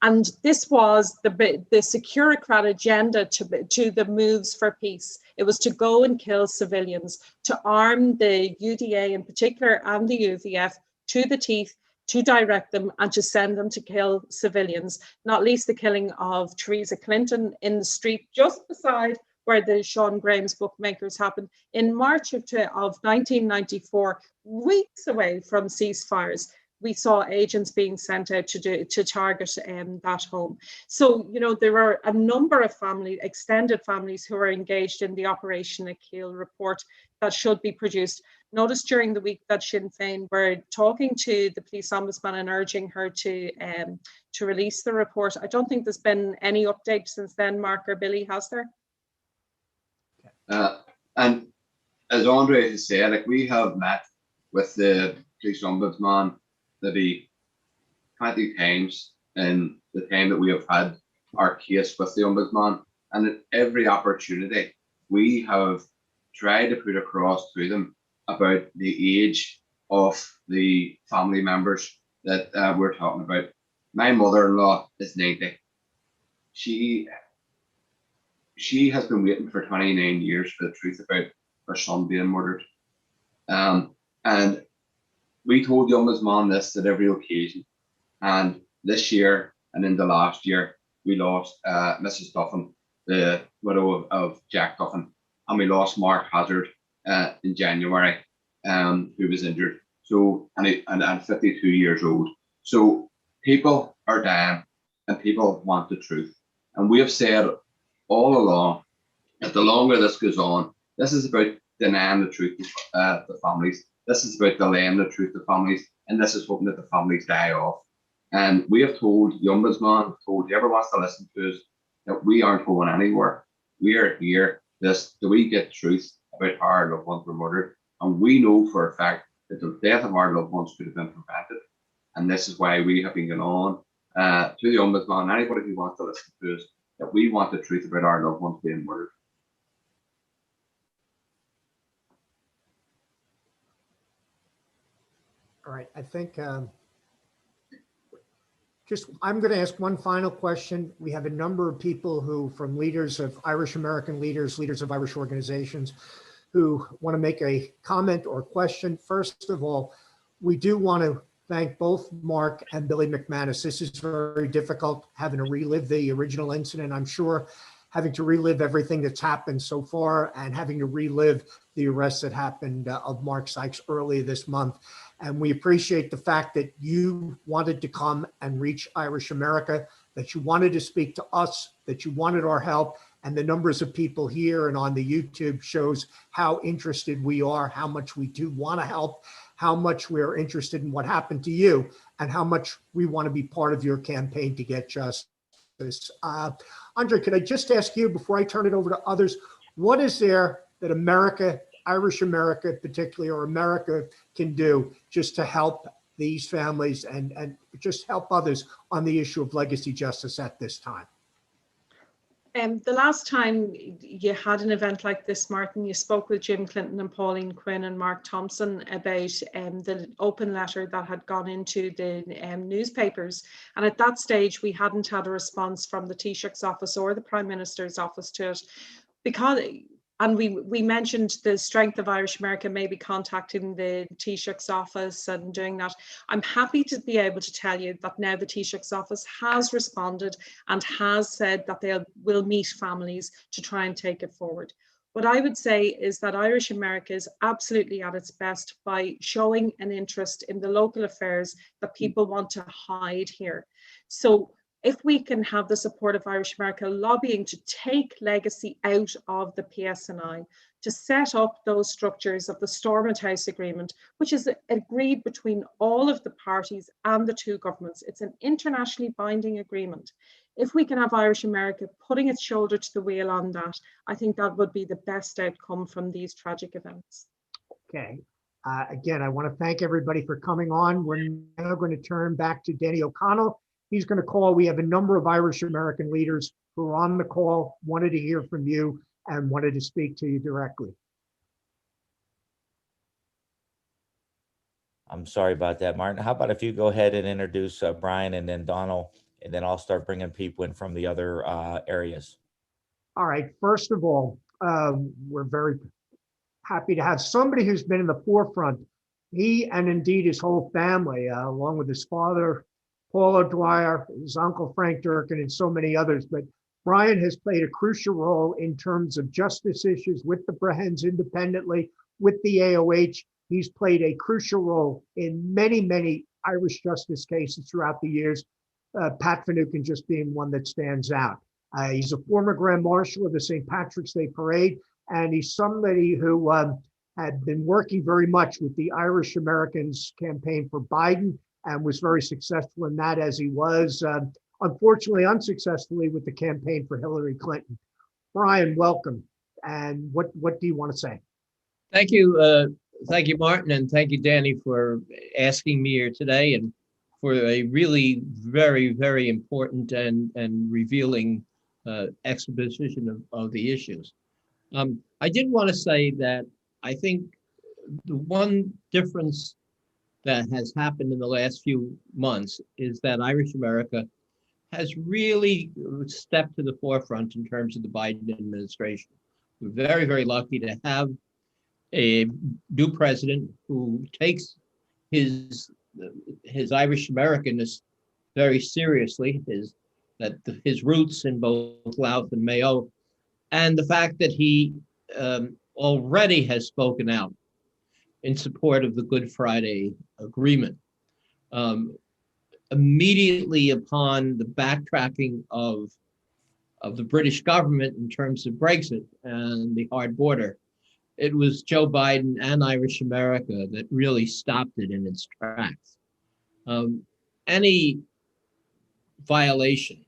And this was the securocrat agenda to the moves for peace. It was to go and kill civilians, to arm the UDA in particular and the UVF to the teeth, to direct them and to send them to kill civilians, not least the killing of Theresa Clinton in the street just beside where the Sean Graham's Bookmakers happened in March of 1994, weeks away from ceasefires. We saw agents being sent out to target that home. So, you know, there are a number of extended families who are engaged in the Operation Akil report that should be produced. Notice during the week that Sinn Féin were talking to the police ombudsman and urging her to release the report. I don't think there's been any update since then, Mark or Billy, has there? And as Andree has said, like, we have met with the police ombudsman maybe 20 times in the time that we have had our case with the ombudsman, and at every opportunity we have tried to put across to them about the age of the family members that we're talking about. My mother-in-law is 90. She has been waiting for 29 years for the truth about her son being murdered. And we told the ombudsman this at every occasion. And this year and in the last year, we lost Mrs. Duffin, the widow of Jack Duffin, and we lost Mark Hazard in January, who was injured. So, and 52 years old. So people are dying and people want the truth. And we have said all along that the longer this goes on, this is about denying the truth to the families. This is about delaying the truth to families, and this is hoping that the families die off. And we have told the Ombudsman, told whoever wants to listen to us, that we aren't going anywhere. We are here. Do we get truth about how our loved ones were murdered? And we know for a fact that the death of our loved ones could have been prevented. And this is why we have been going on to the Ombudsman, anybody who wants to listen to us, that we want the truth about our loved ones being murdered. All right, I think I'm going to ask one final question. We have a number of people who, from leaders of Irish American leaders, leaders of Irish organizations, who want to make a comment or question. First of all, we do want to thank both Mark and Billy McManus. This is very difficult, having to relive the original incident. I'm sure having to relive everything that's happened so far and having to relive the arrest that happened of Mark Sykes earlier this month. And we appreciate the fact that you wanted to come and reach Irish America, that you wanted to speak to us, that you wanted our help. And the numbers of people here and on the YouTube shows how interested we are, how much we do want to help, how much we're interested in what happened to you, and how much we want to be part of your campaign to get justice. Andree, could I just ask you, before I turn it over to others, what is there that America, Irish America particularly, or America can do just to help these families and just help others on the issue of legacy justice at this time? The last time you had an event like this, Martin, you spoke with Jim Clinton and Pauline Quinn and Mark Thompson about the open letter that had gone into the newspapers. And at that stage, we hadn't had a response from the Taoiseach's office or the Prime Minister's office to it. And we mentioned the strength of Irish America, maybe contacting the Taoiseach's office and doing that. I'm happy to be able to tell you that now the Taoiseach's office has responded and has said that they will meet families to try and take it forward. What I would say is that Irish America is absolutely at its best by showing an interest in the local affairs that people want to hide here. So if we can have the support of Irish America lobbying to take legacy out of the PSNI, to set up those structures of the Stormont House Agreement, which is agreed between all of the parties and the two governments. It's an internationally binding agreement. If we can have Irish America putting its shoulder to the wheel on that, I think that would be the best outcome from these tragic events. Okay. Again, I want to thank everybody for coming on. We're now going to turn back to Danny O'Connell. He's going to call. We have a number of Irish American leaders who are on the call, wanted to hear from you and wanted to speak to you directly. I'm sorry about that, Martin. How about if you go ahead and introduce Brian and then Donald, and then I'll start bringing people in from the other areas. All right. First of all, we're very happy to have somebody who's been in the forefront. He and indeed his whole family, along with his father, Paul O'Dwyer, his uncle Frank Durkin, and so many others. But Brian has played a crucial role in terms of justice issues with the Brehens independently, with the AOH. He's played a crucial role in many, many Irish justice cases throughout the years, Pat Finucane just being one that stands out. He's a former Grand Marshal of the St. Patrick's Day Parade, and he's somebody who had been working very much with the Irish Americans campaign for Biden and was very successful in that, as he was, unfortunately, unsuccessfully with the campaign for Hillary Clinton. Brian, welcome. And what do you want to say? Thank you. Thank you, Martin, and thank you, Danny, for asking me here today and for a really very, very important and revealing exposition of the issues. I did want to say that I think the one difference that has happened in the last few months is that Irish America has really stepped to the forefront in terms of the Biden administration. We're very, very lucky to have a new president who takes his Irish Americanness very seriously, his roots in both Louth and Mayo, and the fact that he already has spoken out in support of the Good Friday Agreement. Immediately upon the backtracking of the British government in terms of Brexit and the hard border. It was Joe Biden and Irish America that really stopped it in its tracks. Any violation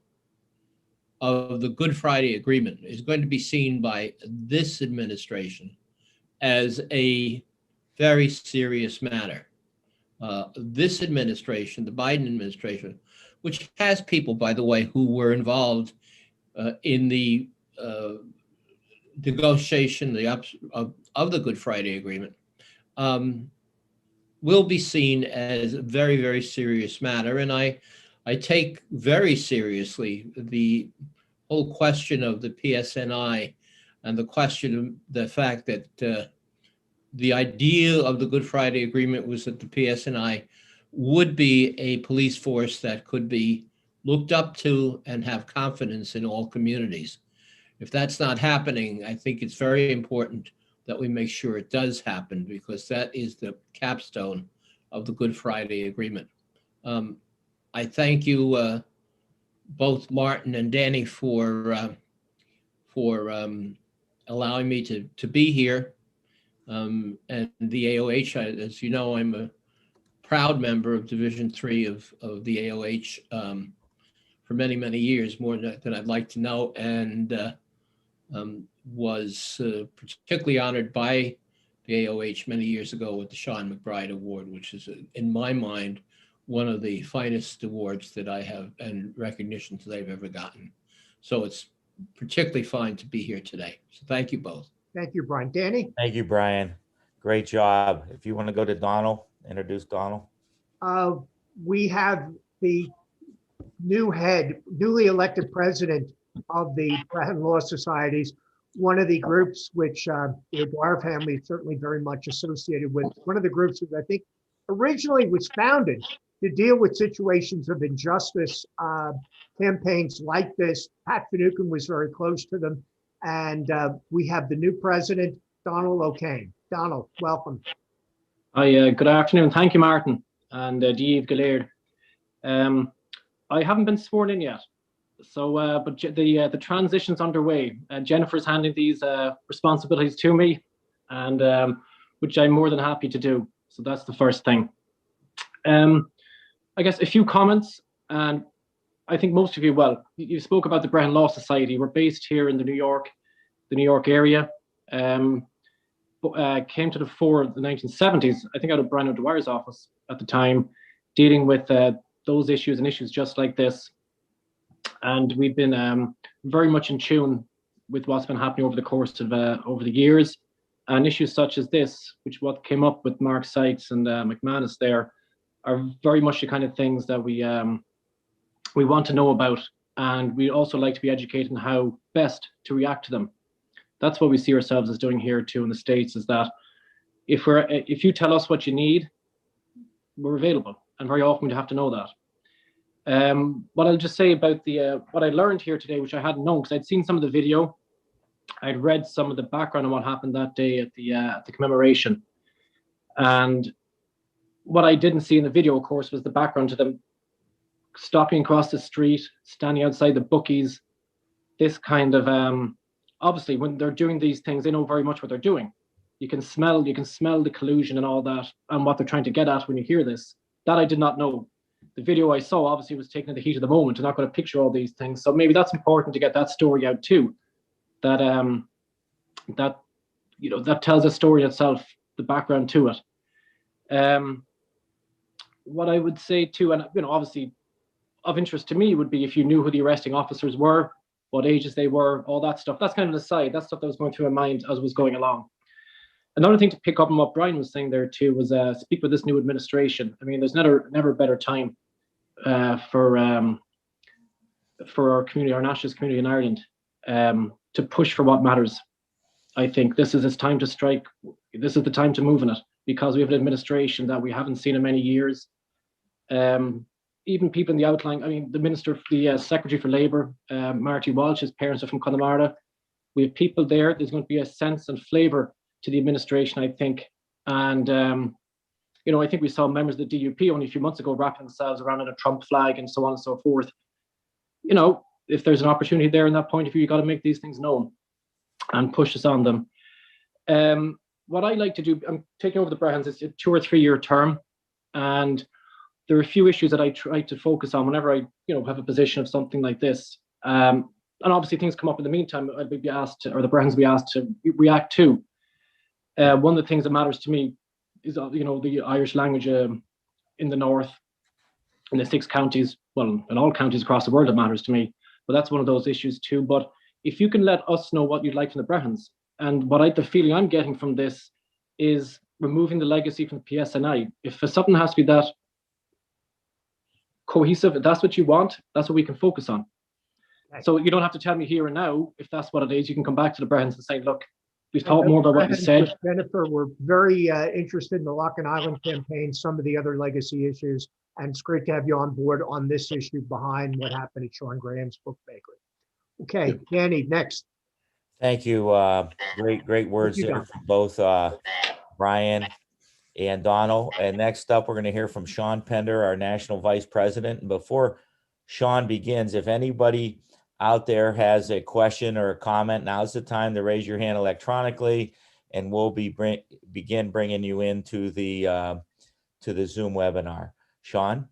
of the Good Friday Agreement is going to be seen by this administration as a very serious matter. This administration, the Biden administration, which has people, by the way, who were involved in the negotiation of the Good Friday Agreement, will be seen as a very, very serious matter. And I take very seriously the whole question of the PSNI and the question of the fact that the idea of the Good Friday Agreement was that the PSNI would be a police force that could be looked up to and have confidence in all communities. If that's not happening, I think it's very important that we make sure it does happen, because that is the capstone of the Good Friday Agreement. I thank you, both Martin and Danny, for allowing me to be here. And the AOH, as you know, I'm a proud member of Division 3 of the AOH for many, many years, more than I'd like to know, and was particularly honored by the AOH many years ago with the Sean McBride Award, which is, in my mind, one of the finest awards that I have and recognitions that I've ever gotten. So it's particularly fine to be here today. So thank you both. Thank you, Brian. Danny? Thank you, Brian. Great job. If you want to go to Donald, introduce Donald. We have the newly elected president of the Brehon Law Societies, one of the groups which the Dwyer family is certainly very much associated with. One of the groups that I think originally was founded to deal with situations of injustice, campaigns like this. Pat Finucane was very close to them. And we have the new president, Donald O'Kane. Donald, welcome. Hi, good afternoon. Thank you, Martin, and Dave Gillard. I haven't been sworn in yet, so but the transition's underway. Jennifer's handing these responsibilities to me, and which I'm more than happy to do. So that's the first thing. I guess a few comments, and I think most of you, well, you spoke about the Brehon Law Society. We're based here in the New York area. Came to the fore in the 1970s, I think out of Brian O'Dwyer's office at the time, dealing with those issues and issues just like this. And we've been very much in tune with what's been happening over the course of over the years. And issues such as this, which what came up with Mark Sykes and McManus there, are very much the kind of things that we want to know about, and we also like to be educated on how best to react to them. That's what we see ourselves as doing here too in the States, is that if you tell us what you need, we're available, and very often we have to know that. What I'll just say about what I learned here today, which I hadn't known, because I'd seen some of the video, I'd read some of the background on what happened that day at the commemoration, and what I didn't see in the video, of course, was the background to them stopping across the street, standing outside the bookies. This kind of obviously, when they're doing these things, they know very much what they're doing. You can smell the collusion and all that, and what they're trying to get at when you hear this. That I did not know. The video I saw obviously was taken in the heat of the moment. I'm not going to picture all these things, so maybe that's important to get that story out too. That that tells a story itself, the background to it. What I would say too, and obviously of interest to me, would be if you knew who the arresting officers were, what ages they were, all that stuff. That's kind of an aside. That's stuff that was going through my mind as I was going along. Another thing to pick up on what Brian was saying there too was speak with this new administration. I mean, there's never a better time for our community, our nationalist community in Ireland, to push for what matters. I think this is its time to strike. This is the time to move in it, because we have an administration that we haven't seen in many years. Even people in the outline, I mean, the Minister, the Secretary for Labour, Marty Walsh, his parents are from Connemara. We have people there. There's going to be a sense and flavour to the administration, I think. And, I think we saw members of the DUP only a few months ago wrapping themselves around in a Trump flag and so on and so forth. if there's an opportunity there in that point of view, you got to make these things known and push us on them. What I like to do, I'm taking over the Brehons, it's a 2 or 3 year term, and there are a few issues that I try to focus on whenever I, have a position of something like this. And obviously things come up in the meantime, I'd be asked to, or the Brehons be asked to react to. One of the things that matters to me is, the Irish language in the north, in the 6 counties, well, in all counties across the world, it matters to me. But that's one of those issues too. But if you can let us know what you'd like from the Brehons, and the feeling I'm getting from this is removing the legacy from the PSNI. If something has to be that cohesive, if that's what you want, that's what we can focus on. So you don't have to tell me here and now if that's what it is. You can come back to the Brehons and say, look, we've thought more about what you said. Jennifer, we're very interested in the Loch and Island campaign, some of the other legacy issues, and it's great to have you on board on this issue behind what happened at Sean Graham's Bookmaker. Okay, Danny, next. Thank you. Great words there from both Brian and Donald. And next up, we're going to hear from Sean Pender, our National Vice President. And before Sean begins, if anybody out there has a question or a comment, now's the time to raise your hand electronically, and we'll begin bringing you into the Zoom webinar. Sean?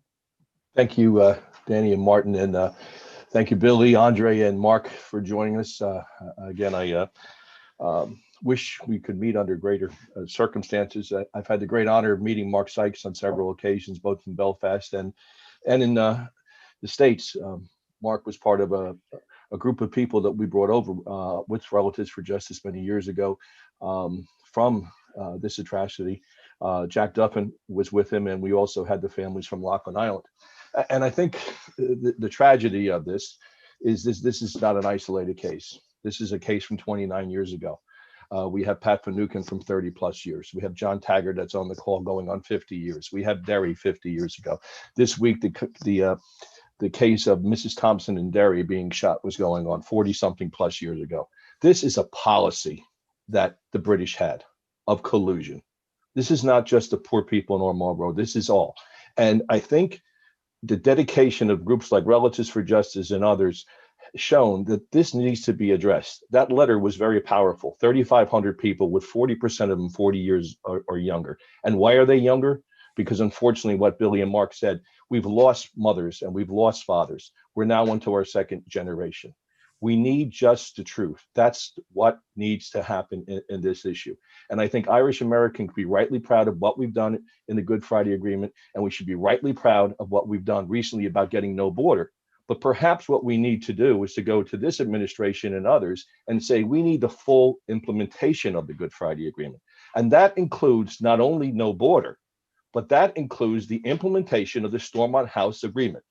Thank you, Danny and Martin, and thank you, Billy, Andree, and Mark for joining us. Again, I wish we could meet under greater circumstances. I've had the great honor of meeting Mark Sykes on several occasions, both in Belfast and in the States. Mark was part of a group of people that we brought over with Relatives for Justice many years ago from this atrocity. Jack Duffin was with him, and we also had the families from Loch Island. And I think the tragedy of this is this is not an isolated case. This is a case from 29 years ago. We have Pat Finucane from 30 plus years. We have John Taggart that's on the call going on 50 years. We have Derry 50 years ago. This week, the case of Mrs. Thompson in Derry being shot was going on 40 something plus years ago. This is a policy that the British had of collusion. This is not just the poor people in Marlborough. This is all. And I think the dedication of groups like Relatives for Justice and others shown that this needs to be addressed. That letter was very powerful. 3,500 people with 40% of them 40 years or younger. And why are they younger? Because unfortunately, what Billy and Mark said, we've lost mothers and we've lost fathers. We're now into our second generation. We need just the truth. That's what needs to happen in this issue. And I think Irish American can be rightly proud of what we've done in the Good Friday Agreement, and we should be rightly proud of what we've done recently about getting no border. But perhaps what we need to do is to go to this administration and others and say we need the full implementation of the Good Friday Agreement. And that includes not only no border, but that includes the implementation of the Stormont House Agreement.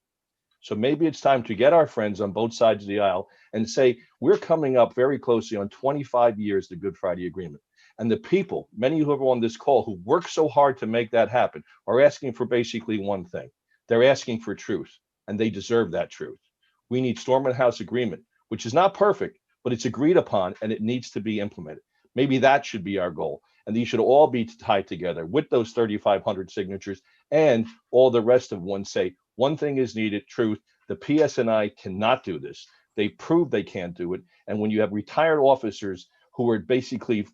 So maybe it's time to get our friends on both sides of the aisle and say, we're coming up very closely on 25 years, the Good Friday Agreement. And the people, many who are on this call who work so hard to make that happen, are asking for basically one thing. They're asking for truth, and they deserve that truth. We need Stormont House Agreement, which is not perfect, but it's agreed upon and it needs to be implemented. Maybe that should be our goal. And these should all be tied together with those 3,500 signatures, and all the rest of one say, one thing is needed, truth. The PSNI cannot do this. They prove they can't do it. And when you have retired officers who are basically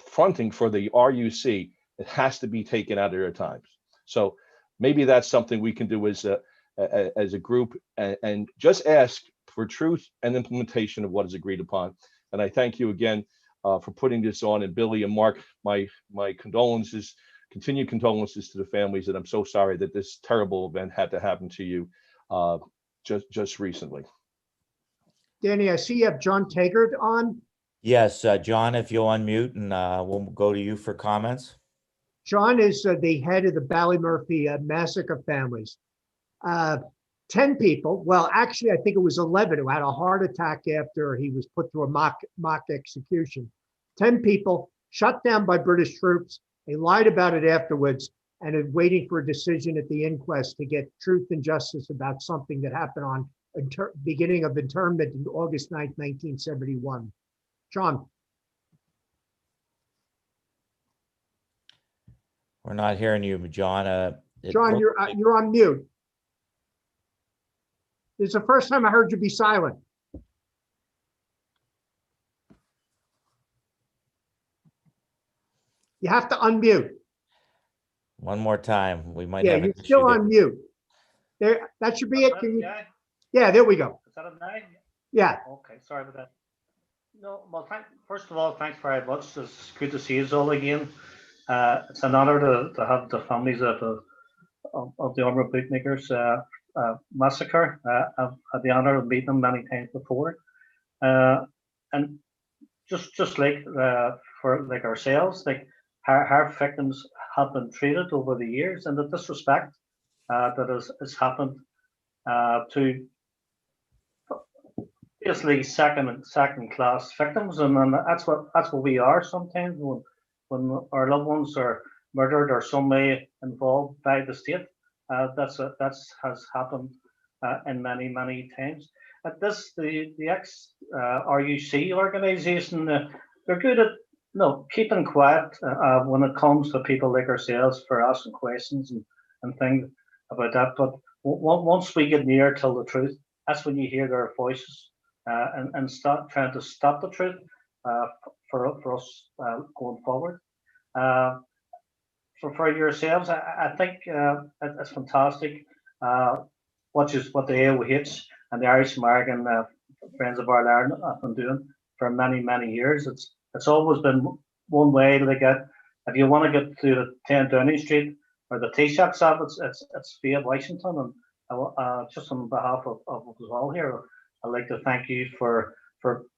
fronting for the RUC, it has to be taken out of their times. So maybe that's something we can do as a group, and just ask for truth and implementation of what is agreed upon. And I thank you again for putting this on. And Billy and Mark, my condolences, continued condolences to the families. And I'm so sorry that this terrible event had to happen to you just recently. Danny, I see you have John Taggart on. Yes, John, if you'll unmute, and we'll go to you for comments. John is the head of the Ballymurphy massacre families. 10 people, well, actually, I think it was 11 who had a heart attack after he was put through a mock execution. 10 people shot down by British troops. They lied about it afterwards and are waiting for a decision at the inquest to get truth and justice about something that happened on beginning of internment in August 9th, 1971. John. We're not hearing you, John. John, you're on mute. This is the first time I heard you be silent. You have to unmute. One more time. We might Yeah, have you're an still issue on mute. There, that should be it. Can you? Yeah, Yeah, there we go. is that it now? Yeah. Okay, sorry about that. No, well, first of all, thanks very much. It's good to see you all again. It's an honor to have the families of the Armagh Bookmakers massacre. I've had the honor of meeting them many times before, and just like for like ourselves, like our victims have been treated over the years, and the disrespect that has happened to basically second class victims, and that's what we are sometimes when our loved ones are murdered or some way involved by the state. That's has happened in many times. At this, the ex RUC organisation, they're good at keeping quiet when it comes to people like ourselves for asking questions and things about that. But once we get near till the truth, that's when you hear their voices and start trying to stop the truth for us going forward. For yourselves, I think it's fantastic what the AOH and the Irish American Friends of Ireland have been doing for many years. It's always been one way to get, if you want to get to the 10 Downing Street or the Taoiseach shop, it's via Washington. And just on behalf of us all here, I'd like to thank you for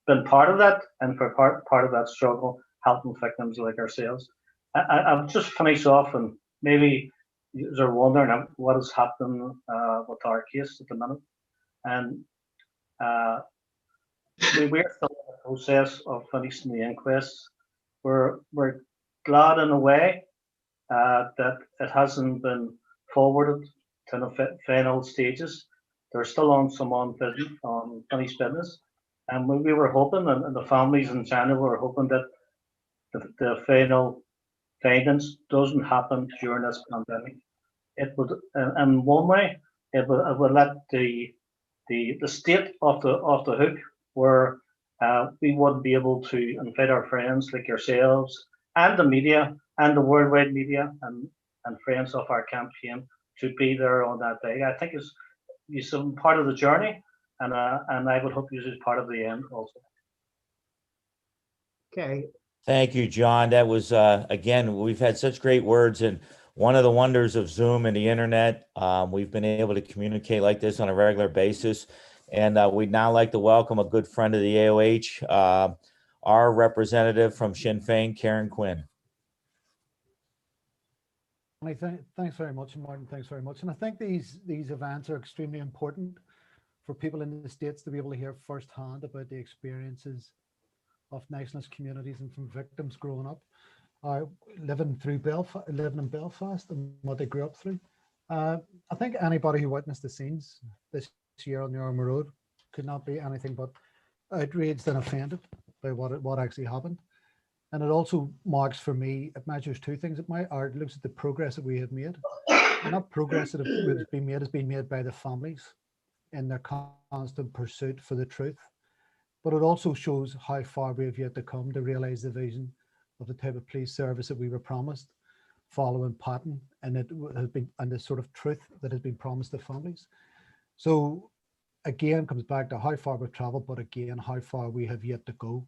being part of that and for part of that struggle, helping victims like ourselves. I'll just finish off, and maybe you're wondering what is happening with our case at the minute. And we're still in the process of finishing the inquest. We're glad in a way that it hasn't been forwarded to the final stages. They're still on some unfinished business, and we were hoping, and the families in general were hoping that the final findings doesn't happen during this pandemic. It would, in one way, it would let the state off the hook, where we wouldn't be able to invite our friends like yourselves and the media and the worldwide media and friends of our campaign to be there on that day. I think it's some part of the journey, and I would hope you is part of the end also. Okay. Thank you, John. That was, again, we've had such great words, and one of the wonders of Zoom and the internet, we've been able to communicate like this on a regular basis. And we'd now like to welcome a good friend of the AOH, our representative from Sinn Féin, Karen Quinn. Thanks very much, Martin. Thanks very much. And I think these events are extremely important for people in the States to be able to hear firsthand about the experiences of nationalist communities and from victims growing up, living in Belfast and what they grew up through. I think anybody who witnessed the scenes this year on the Armagh Road could not be anything but outraged and offended by what actually happened. And it also marks for me, it measures two things. It looks at the progress that we have made. And that progress that has been made by the families in their constant pursuit for the truth. But it also shows how far we have yet to come to realise the vision of the type of police service that we were promised, following pattern, and it has been, and the sort of truth that has been promised to families. So again, comes back to how far we've travelled, but again, how far we have yet to go.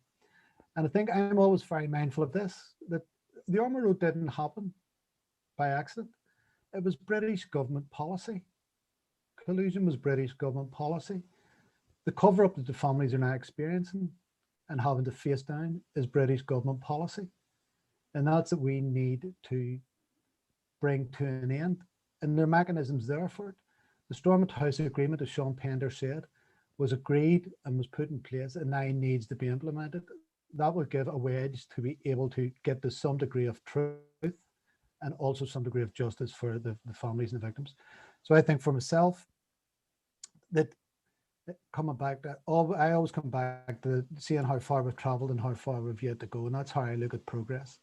And I think I'm always very mindful of this, that the Armagh Road didn't happen by accident. It was British government policy. Collusion was British government policy. The cover-up that the families are now experiencing and having to face down is British government policy. And that's what we need to bring to an end. And there are mechanisms there for it. The Stormont House Agreement, as Sean Pender said, was agreed and was put in place and now needs to be implemented. That will give a wedge to be able to get to some degree of truth and also some degree of justice for the families and the victims. So I think for myself, that coming back to, I always come back to seeing how far we've travelled and how far we've yet to go. And that's how I look at progress.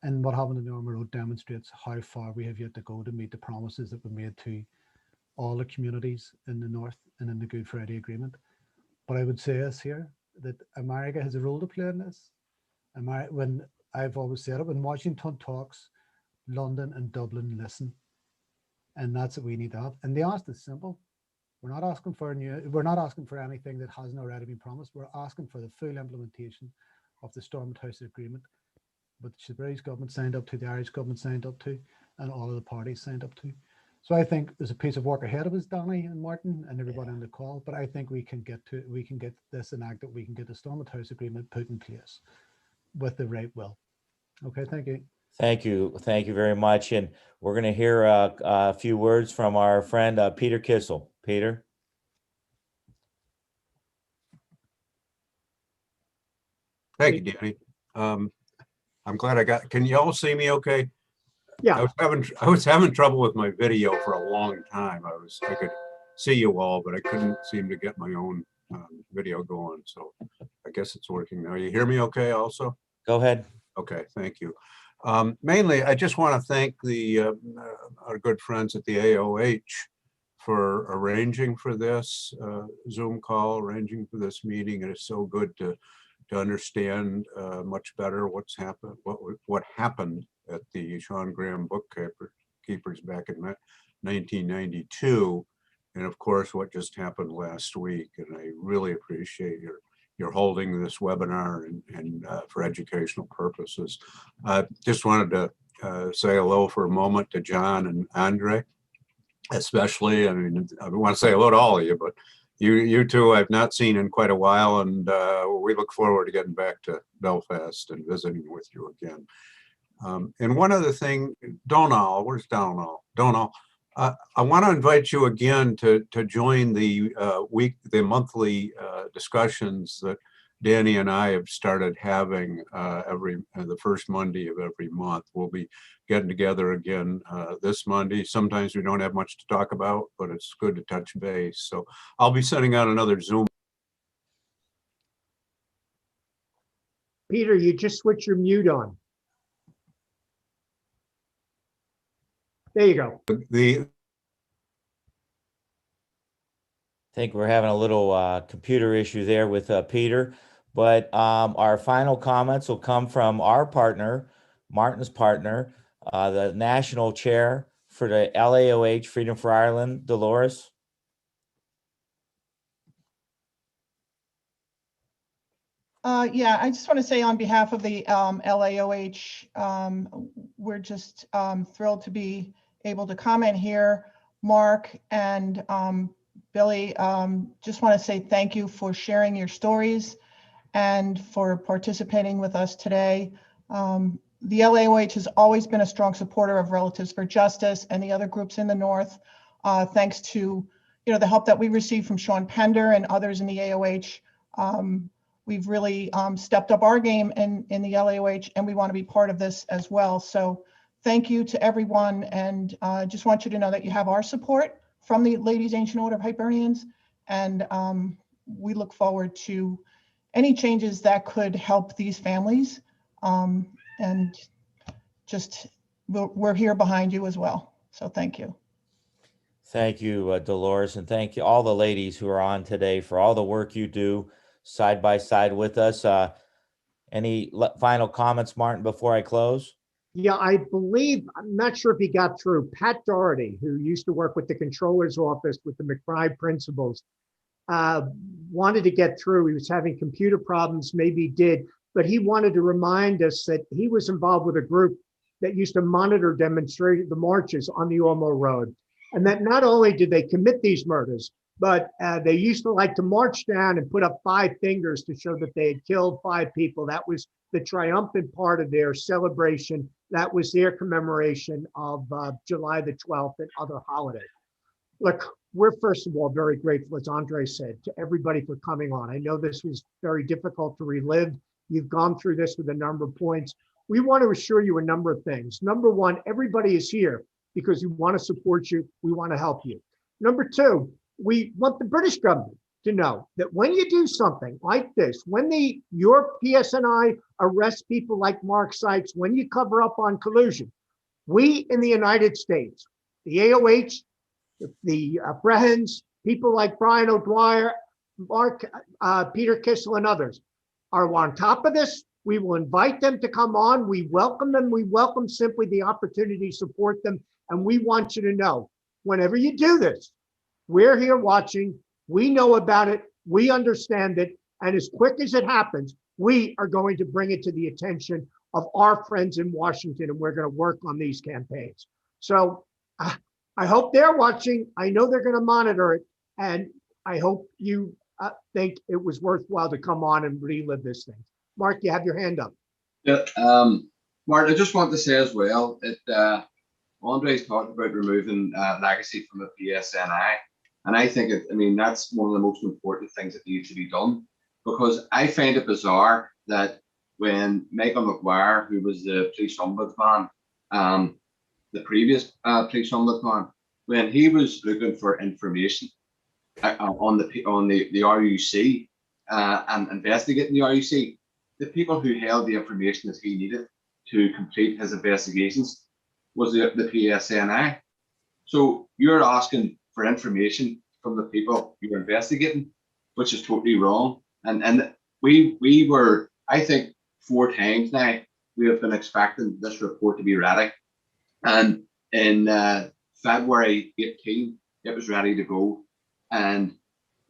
And what happened in the Armagh Road demonstrates how far we have yet to go to meet the promises that were made to all the communities in the North and in the Good Friday Agreement. But I would say this here, that America has a role to play in this. When I've always said it, when Washington talks, London and Dublin listen. And that's what we need to have. And the ask is simple. We're not asking for anything that hasn't already been promised. We're asking for the full implementation of the Stormont House Agreement, which the British government signed up to, the Irish government signed up to, and all of the parties signed up to. So I think there's a piece of work ahead of us, Danny and Martin and everybody on the call, but I think we can get this enacted, we can get the Stormont House Agreement put in place with the right will. Okay, thank you. Thank you. Thank you very much. And we're going to hear a few words from our friend, Peter Kissel. Peter. Thank you, Danny. I'm glad I got, can you all see me okay? Yeah. I was having trouble with my video for a long time. I could see you all, but I couldn't seem to get my own video going. So I guess it's working now. You hear me okay also? Go ahead. Okay, thank you. Mainly, I just want to thank our good friends at the AOH for arranging for this Zoom call, arranging for this meeting. It is so good to understand much better what's happened, what happened at the Sean Graham Bookkeepers back in 1992, and of course what just happened last week. And I really appreciate your holding this webinar and for educational purposes. Just wanted to say hello for a moment to John and Andree, especially. I mean, I want to say hello to all of you, but you two I've not seen in quite a while, and we look forward to getting back to Belfast and visiting with you again. And one other thing, Donal, where's Donal? Donal, I want to invite you again to join the monthly discussions that Danny and I have started having the first Monday of every month. We'll be getting together again this Monday. Sometimes we don't have much to talk about, but it's good to touch base. So I'll be sending out another Zoom. Peter, you just switch your mute on. There you go. I think we're having a little computer issue there with Peter, but our final comments will come from our partner, Martin's partner, the national chair for the LAOH, Freedom for Ireland, Dolores. Yeah, I just want to say on behalf of the LAOH, we're just thrilled to be able to comment here. Mark and Billy, just want to say thank you for sharing your stories and for participating with us today. The LAOH has always been a strong supporter of Relatives for Justice and the other groups in the North, thanks to the help that we received from Sean Pender and others in the AOH. We've really stepped up our game in the LAOH, and we want to be part of this as well. So thank you to everyone, and just want you to know that you have our support from the Ladies Ancient Order of Hibernians, and we look forward to any changes that could help these families, and just we're here behind you as well. So thank you. Thank you, Dolores, and thank you all the ladies who are on today for all the work you do side by side with us. Any final comments, Martin, before I close? Yeah, I believe, I'm not sure if he got through, Pat Doherty, who used to work with the controller's office with the McBride principles, wanted to get through. He was having computer problems, maybe he did, but he wanted to remind us that he was involved with a group that used to monitor the marches on the Ormeau Road. And that not only did they commit these murders, but they used to like to march down and put up 5 fingers to show that they had killed 5 people. That was the triumphant part of their celebration. That was their commemoration of July the 12th and other holidays. Look, we're first of all very grateful, as Andree said, to everybody for coming on. I know this was very difficult to relive. You've gone through this with a number of points. We want to assure you a number of things. Number one, everybody is here because we want to support you. We want to help you. Number 2, we want the British government to know that when you do something like this, when your PSNI arrests people like Mark Sykes, when you cover up on collusion, we in the United States, the AOH, the Brehens, people like Brian O'Dwyer, Mark, Peter Kissel, and others are on top of this. We will invite them to come on. We welcome them. We welcome simply the opportunity to support them. And we want you to know, whenever you do this, we're here watching. We know about it. We understand it. And as quick as it happens, we are going to bring it to the attention of our friends in Washington, and we're going to work on these campaigns. So I hope they're watching. I know they're going to monitor it. And I hope you think it was worthwhile to come on and relive this thing. Mark, you have your hand up. Yeah, Martin, I just want to say as well that Andree's talked about removing legacy from the PSNI. And I think, that's one of the most important things that needs to be done, because I find it bizarre that when Michael McGuire, who was the police ombudsman, the previous police ombudsman, when he was looking for information on the RUC and investigating the RUC, the people who held the information that he needed to complete his investigations was the PSNI. So you're asking for information from the people you're investigating, which is totally wrong. And we were, I think, 4 times now, we have been expecting this report to be ready. And in February 18, it was ready to go. And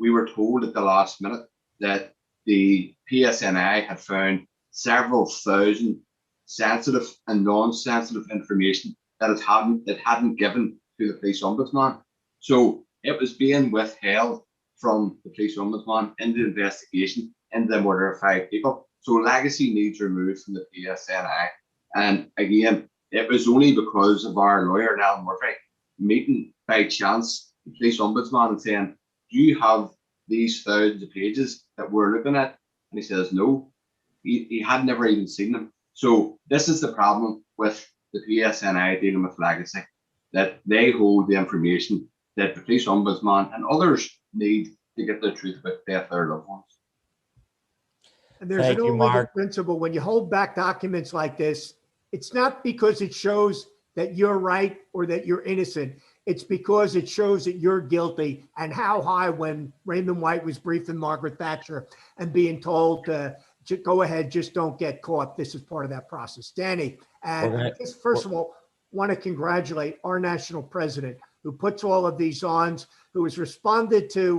we were told at the last minute that the PSNI had found several thousand sensitive and non-sensitive information that it hadn't given to the police ombudsman. So it was being withheld from the police ombudsman in the investigation into the murder of 5 people. So legacy needs removed from the PSNI. And again, it was only because of our lawyer, Nell Murphy, meeting by chance the police ombudsman and saying, do you have these thousands of pages that we're looking at? And he says, no, he had never even seen them. So this is the problem with the PSNI dealing with legacy, that they hold the information that the police ombudsman and others need to get the truth about the death of their loved ones. And there's an old legal principle: when you hold back documents like this, it's not because it shows that you're right or that you're innocent. It's because it shows that you're guilty. And how high, when Raymond White was briefing Margaret Thatcher and being told to go ahead, just don't get caught. This is part of that process. Danny, and I just first of all want to congratulate our national president, who puts all of these on, who has responded to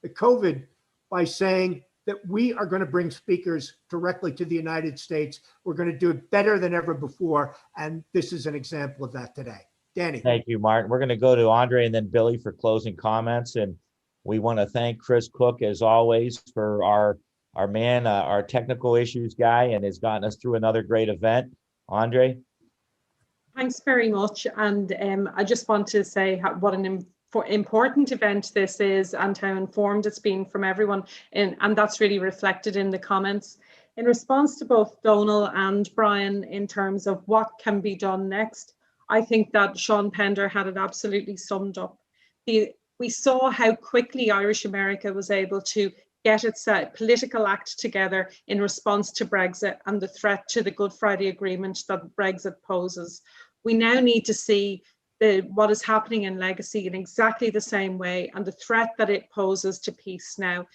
the COVID by saying that we are going to bring speakers directly to the United States. We're going to do it better than ever before. And this is an example of that today. Danny. Thank you, Martin. We're going to go to Andree and then Billy for closing comments. And we want to thank Chris Cook, as always, for our man, our technical issues guy, and has gotten us through another great event. Andree? Thanks very much. And I just want to say what an important event this is and how informed it's been from everyone. And that's really reflected in the comments. In response to both Donal and Brian in terms of what can be done next, I think that Sean Pender had it absolutely summed up. We saw how quickly Irish America was able to get its political act together in response to Brexit and the threat to the Good Friday Agreement that Brexit poses. We now need to see what is happening in legacy in exactly the same way, and the threat that it poses to peace now.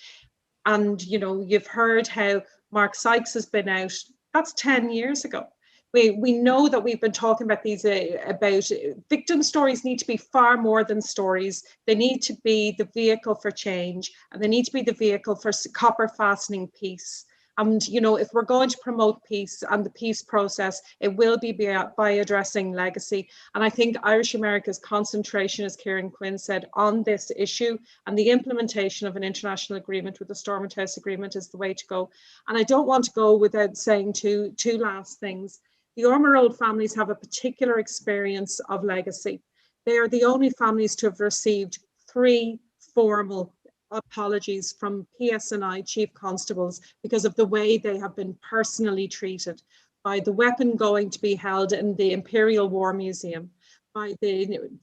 And you've heard how Mark Sykes has been out. That's 10 years ago. We know that we've been talking about these about victim stories need to be far more than stories. They need to be the vehicle for change, and they need to be the vehicle for copper fastening peace. And if we're going to promote peace and the peace process, it will be by addressing legacy. And I think Irish America's concentration, as Kieran Quinn said, on this issue and the implementation of an international agreement with the Stormont House Agreement is the way to go. And I don't want to go without saying two last things. The Ormerod families have a particular experience of legacy. They are the only families to have received 3 formal apologies from PSNI chief constables because of the way they have been personally treated, by the weapon going to be held in the Imperial War Museum, by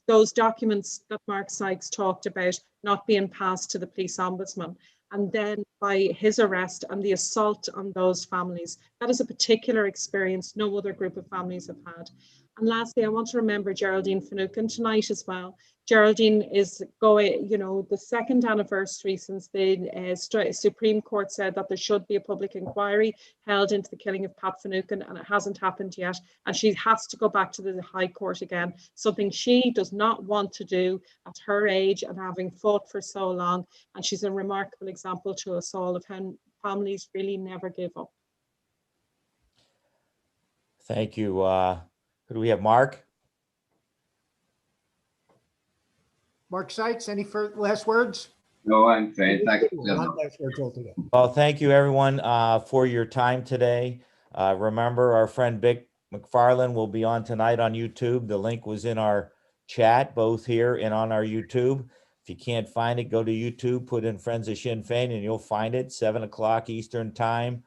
those documents that Mark Sykes talked about not being passed to the police ombudsman, and then by his arrest and the assault on those families. That is a particular experience no other group of families have had. And lastly, I want to remember Geraldine Finucane tonight as well, Geraldine is going, you know, the second anniversary since the Supreme Court said that there should be a public inquiry held into the killing of Pat Finucane, and it hasn't happened yet. And she has to go back to the High Court again, something she does not want to do at her age and having fought for so long. And she's a remarkable example to us all of how families really never give up. Thank you. Who do we have? Mark? Mark Sykes, any last words? No, I'm fine. Thank you. Not last words altogether. Well, thank you everyone for your time today. Remember, our friend Vic McFarland will be on tonight on YouTube. The link was in our chat, both here and on our YouTube. If you can't find it, go to YouTube, put in Friends of Sinn Féin, and you'll find it. 7 o'clock Eastern time.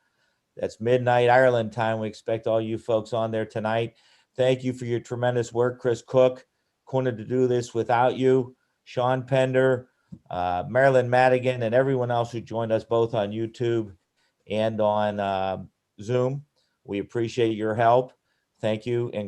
That's midnight Ireland time. We expect all you folks on there tonight. Thank you for your tremendous work, Chris Cook. Couldn't do this without you. Sean Pender, Marilyn Madigan, and everyone else who joined us both on YouTube and on Zoom. We appreciate your help. Thank you, and God